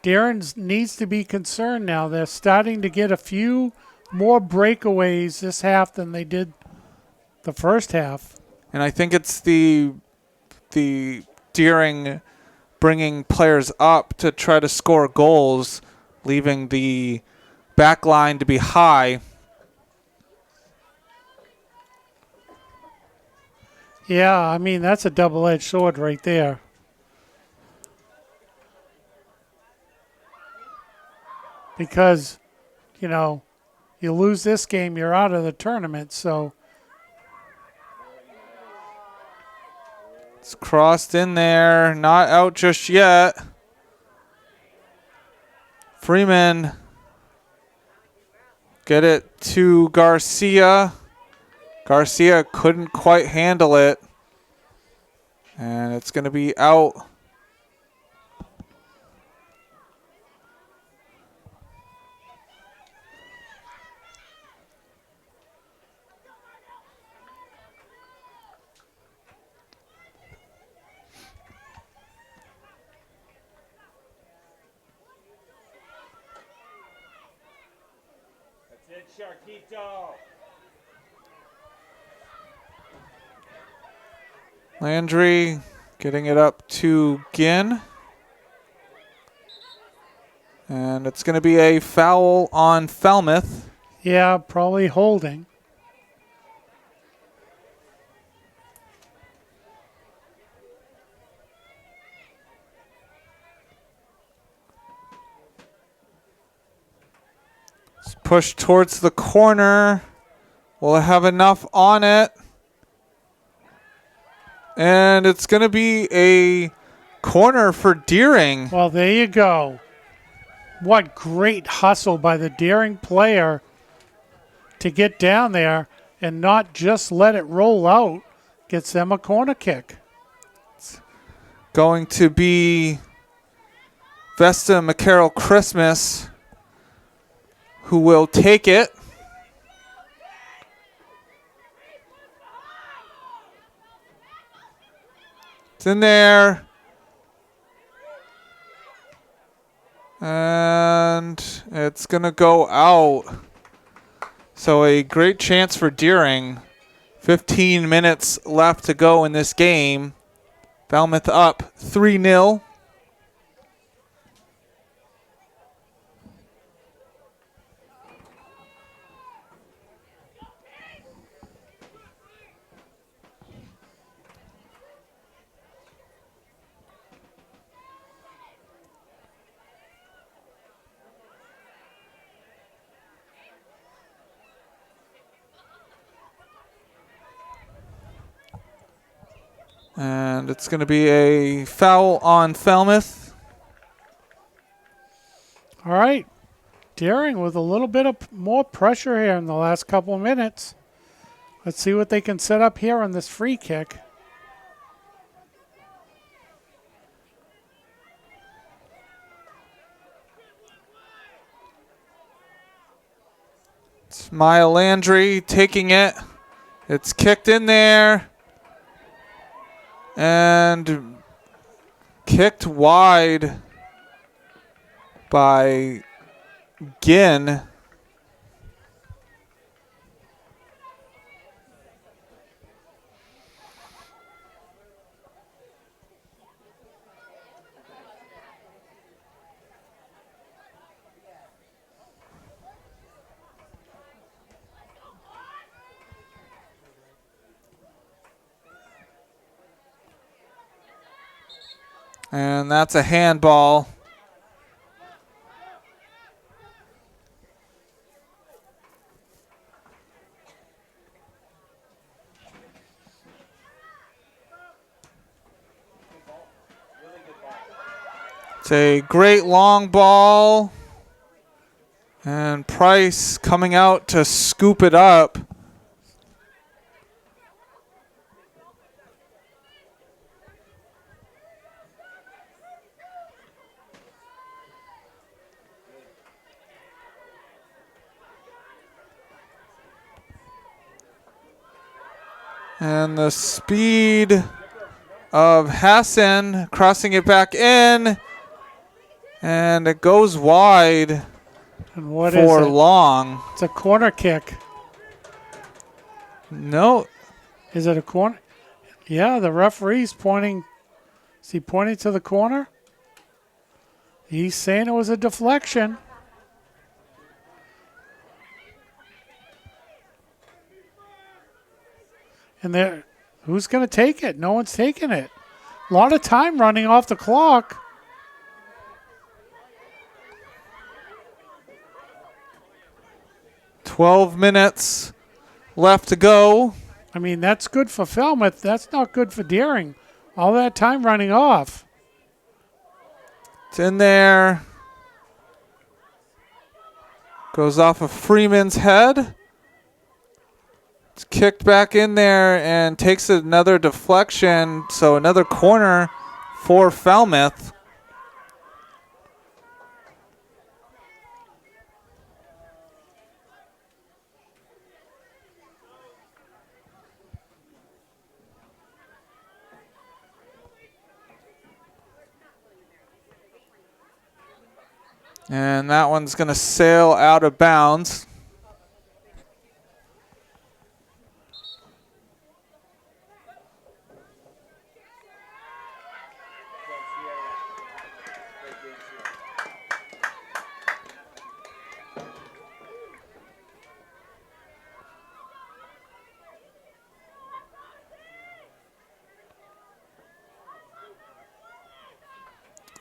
Darren needs to be concerned now. They're starting to get a few more breakaways this half than they did the first half. And I think it's the Deering bringing players up to try to score goals, leaving the back line to be high. Yeah, I mean, that's a double-edged sword right there. Because, you know, you lose this game, you're out of the tournament, so. It's crossed in there, not out just yet. Freeman get it to Garcia. Garcia couldn't quite handle it. And it's going to be out. That's it, Sharkito. Landry getting it up to Ginn. And it's going to be a foul on Falmouth. Yeah, probably holding. It's pushed towards the corner. Will it have enough on it? And it's going to be a corner for Deering. Well, there you go. What great hustle by the Deering player to get down there and not just let it roll out. Gets them a corner kick. Going to be Vesta McCarroll Christmas who will take it. It's in there. And it's going to go out. So a great chance for Deering. 15 minutes left to go in this game. Falmouth up 3-0. And it's going to be a foul on Falmouth. All right. Deering with a little bit of more pressure here in the last couple of minutes. Let's see what they can set up here on this free kick. It's Maya Landry taking it. It's kicked in there and kicked wide by Ginn. And that's a handball. It's a great long ball. And Price coming out to scoop it up. And the speed of Hassan crossing it back in. And it goes wide And what is for it? long. It's a corner kick. No. Is it a corner? Yeah, the referee's pointing. Is he pointing to the corner? He's saying it was a deflection. And there, who's going to take it? No one's taking it. A lot of time running off the clock. "12 minutes left to go." I mean, that's good for Falmouth. That's not good for Deering. All that time running off. It's in there. Goes off of Freeman's head. It's kicked back in there and takes another deflection. So another corner for Falmouth. And that one's going to sail out of bounds.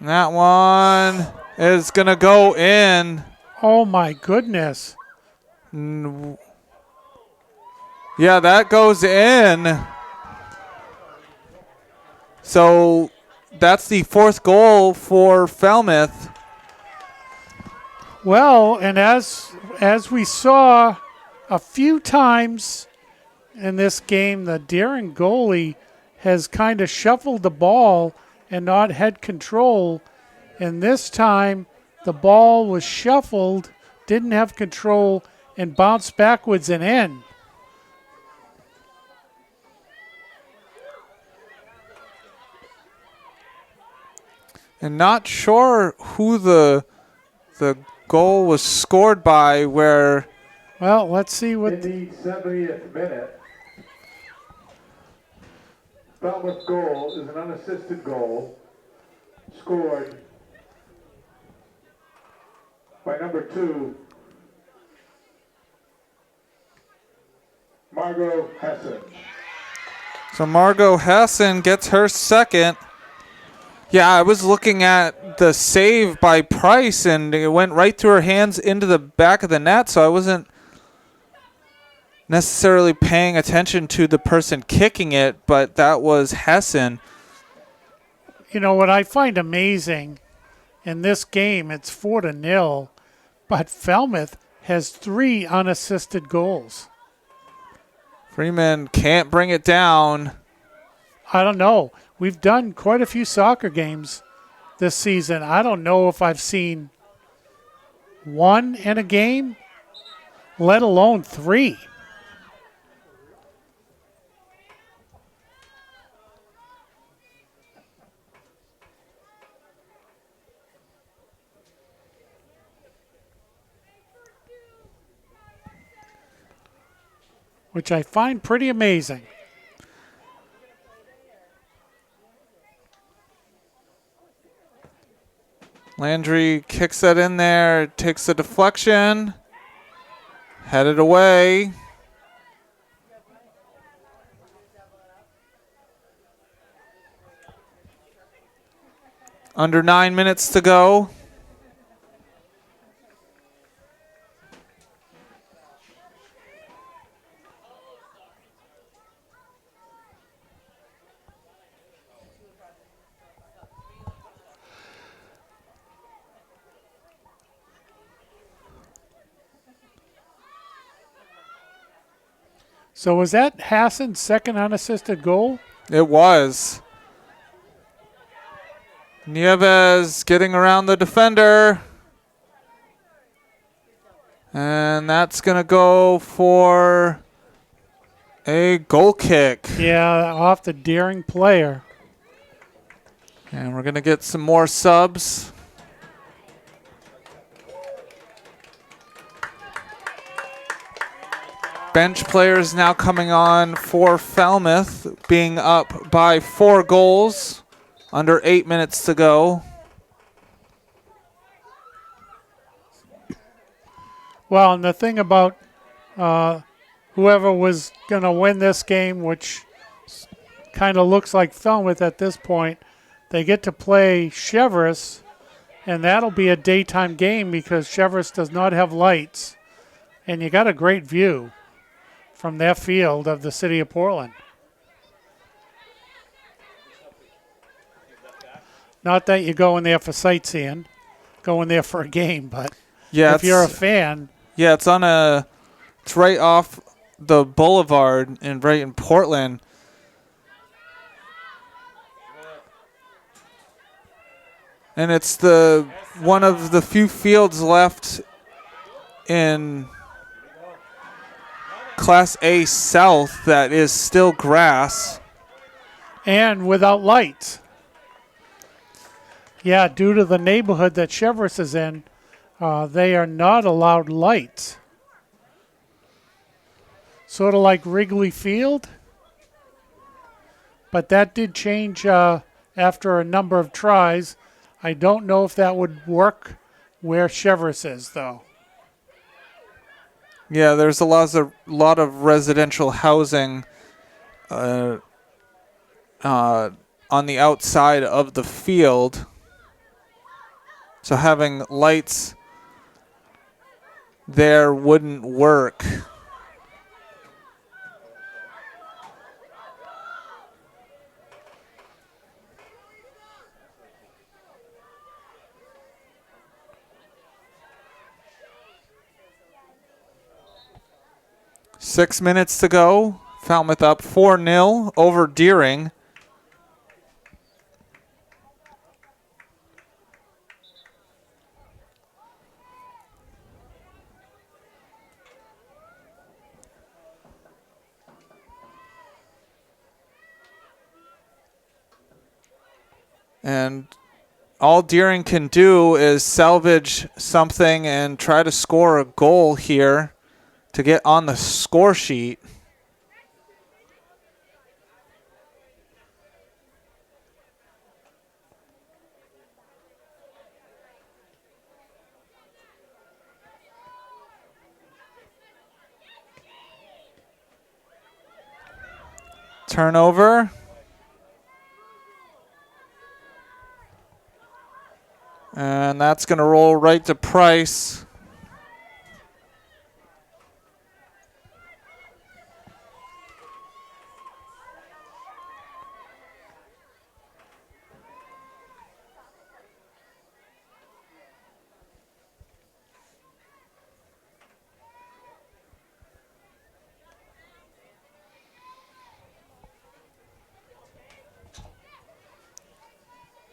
And that one is going to go in. Oh, my goodness. Yeah, that goes in. So that's the fourth goal for Falmouth. Well, and as we saw a few times in this game, the Deering goalie has kind of shuffled the ball and not had control. And this time, the ball was shuffled, didn't have control, and bounced backwards and in. And not sure who the goal was scored by, where Well, let's see what. In the 70th minute, Falmouth goal is an unassisted goal scored by number 2, Margot Hessen. So Margot Hassan gets her second. Yeah, I was looking at the save by Price, and it went right through her hands into the back of the net, so I wasn't necessarily paying attention to the person kicking it, but that was Hassan. You know, what I find amazing in this game, it's 4-0, but Falmouth has 3 unassisted goals. Freeman can't bring it down. I don't know. We've done quite a few soccer games this season. I don't know if I've seen 1 in a game, let alone 3. which I find pretty amazing. Landry kicks that in there, takes a deflection, headed away. Under 9 minutes to go. So was that Hassan's second unassisted goal? It was. Nieves getting around the defender. And that's going to go for a goal kick. Yeah, off the daring player. And we're going to get some more subs. Bench players now coming on for Falmouth, being up by 4 goals. Under 8 minutes to go. Well, and the thing about whoever was going to win this game, which kind of looks like Falmouth at this point, they get to play Cheverus, and that'll be a daytime game because Cheverus does not have lights. And you got a great view from their field of the city of Portland. Not that you go in there for sightseeing, go in there for a game, but Yeah, if you're a fan. Yeah, it's right off the boulevard and right in Portland. And it's one of the few fields left in Class A South that is still grass. And without lights. Yeah, due to the neighborhood that Cheverus is in, they are not allowed lights. Sort of like Wrigley Field. But that did change after a number of tries. I don't know if that would work where Cheverus is, though. Yeah, there's a lot of residential housing on the outside of the field. So having lights there wouldn't work. Six minutes to go. Falmouth up 4-0 over Deering. And all Deering can do is salvage something and try to score a goal here to get on the score sheet. Turnover. And that's going to roll right to Price.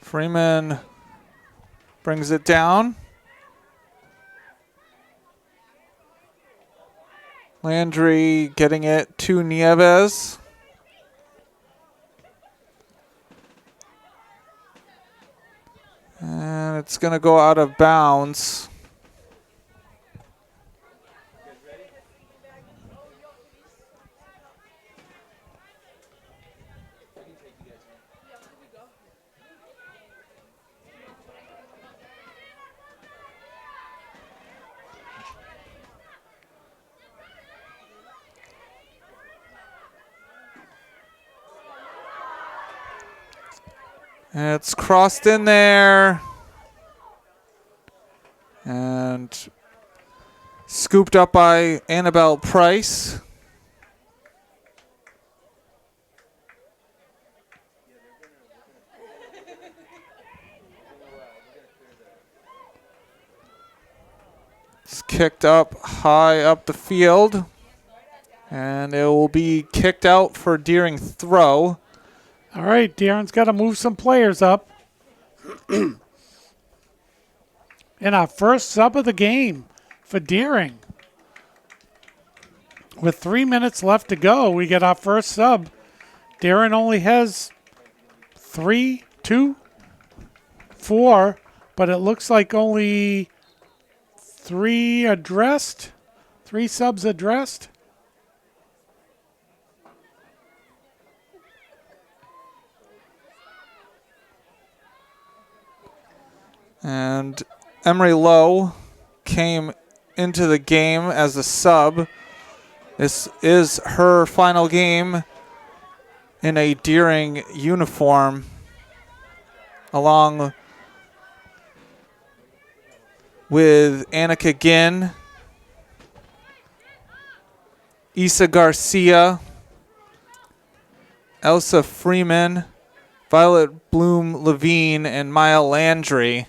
Freeman brings it down. Landry getting it to Nieves. And it's going to go out of bounds. It's crossed in there. And scooped up by Annabelle Price. It's kicked up high up the field. And it will be kicked out for Deering throw. All right, Darren's got to move some players up. And our first sub of the game for Deering. With 3 minutes left to go, we get our first sub. Darren only has 3, 2, 4, but it looks like only 3 addressed. 3 subs addressed. And Emery Lowe came into the game as a sub. This is her final game in a Deering uniform, along with Annika Ginn, Isa Garcia, Elsa Freeman, Violet Bloom Levine, and Maya Landry.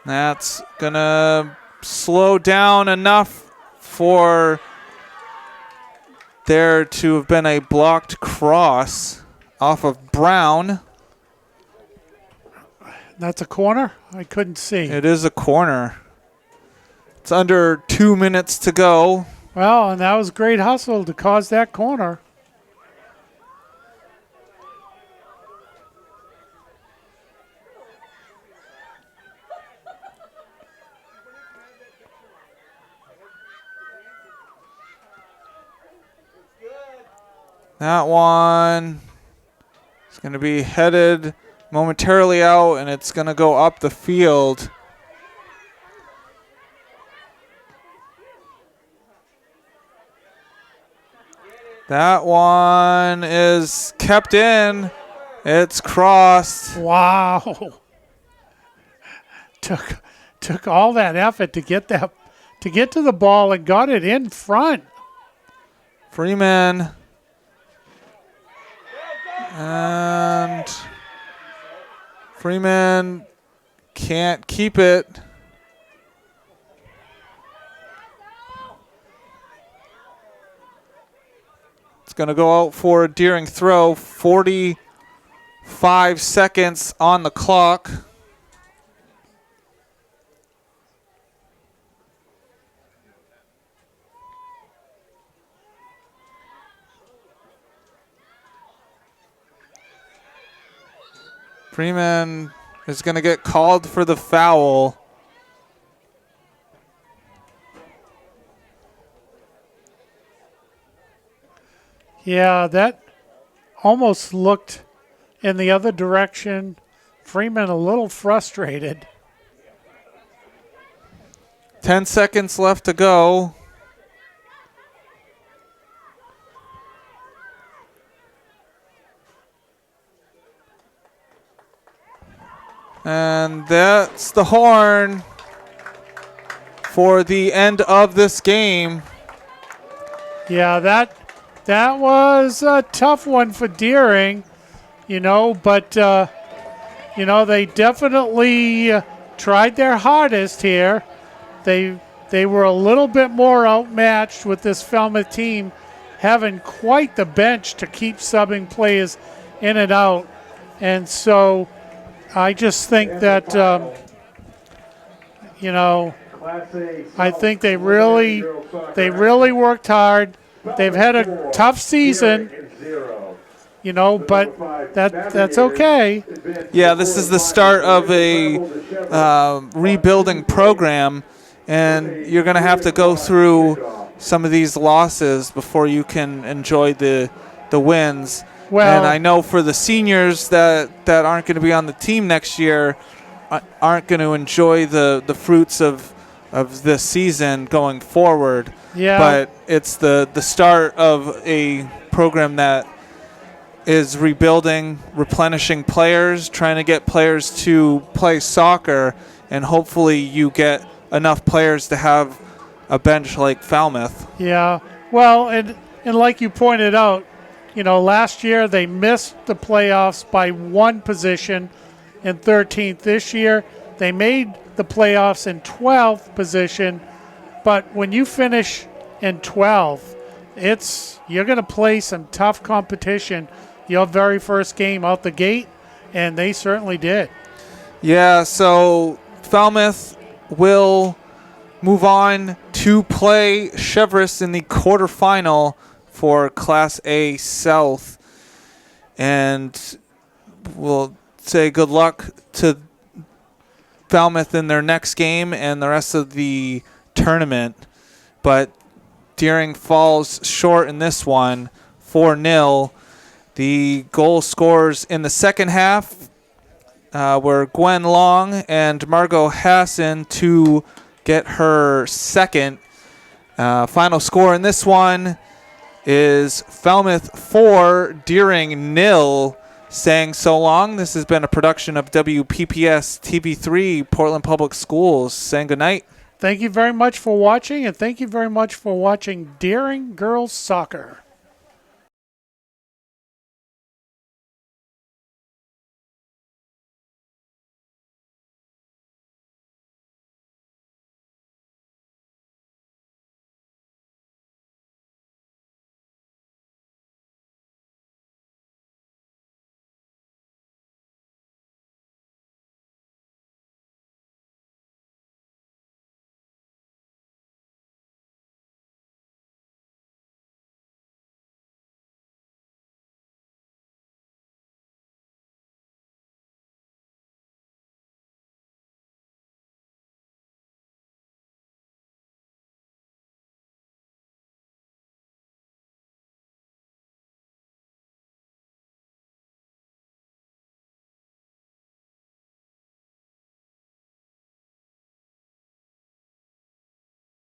That's going to slow down enough for there to have been a blocked cross off of Brown. That's a corner? I couldn't see. It is a corner. It's under 2 minutes to go. Well, and that was great hustle to cause that corner. That one is going to be headed momentarily out, and it's going to go up the field. That one is kept in. It's crossed. Wow. Took all that effort to get to the ball and got it in front. Freeman. And Freeman can't keep it. It's going to go out for a Deering throw. 45 seconds on the clock. Freeman is going to get called for the foul. Yeah, that almost looked in the other direction. Freeman a little frustrated. 10 seconds left to go. And that's the horn for the end of this game. Yeah, that was a tough one for Deering, but they definitely tried their hardest here. They were a little bit more outmatched with this Falmouth team, having quite the bench to keep subbing players in and out. And so I just think that, I think they really worked hard. They've had a tough season, but that's okay. Yeah, this is the start of a rebuilding program, and you're going to have to go through some of these losses before you can enjoy the wins. Well, and I know for the seniors that aren't going to be on the team next year, aren't going to enjoy the fruits of of this season going forward. Yeah. But it's the start of a program that is rebuilding, replenishing players, trying to get players to play soccer, and hopefully you get enough players to have a bench like Falmouth. Yeah. Well, and like you pointed out, last year they missed the playoffs by one position in 13th. This year they made the playoffs in 12th position, but when you finish in 12th, you're going to play some tough competition your very first game out the gate, and they certainly did. Yeah, so Falmouth will move on to play Cheverus in the quarterfinal for Class A South. And we'll say good luck to Falmouth in their next game and the rest of the tournament. But Deering falls short in this one, 4-0. The goal scorers in the second half were Gwen Long and Margot Hassan to get her second. Final score in this one is Falmouth 4, Deering 0. Saying so long. This has been a production of WPPS TV3, Portland Public Schools. Saying goodnight. Thank you very much for watching, and thank you very much for watching Deering Girls Soccer.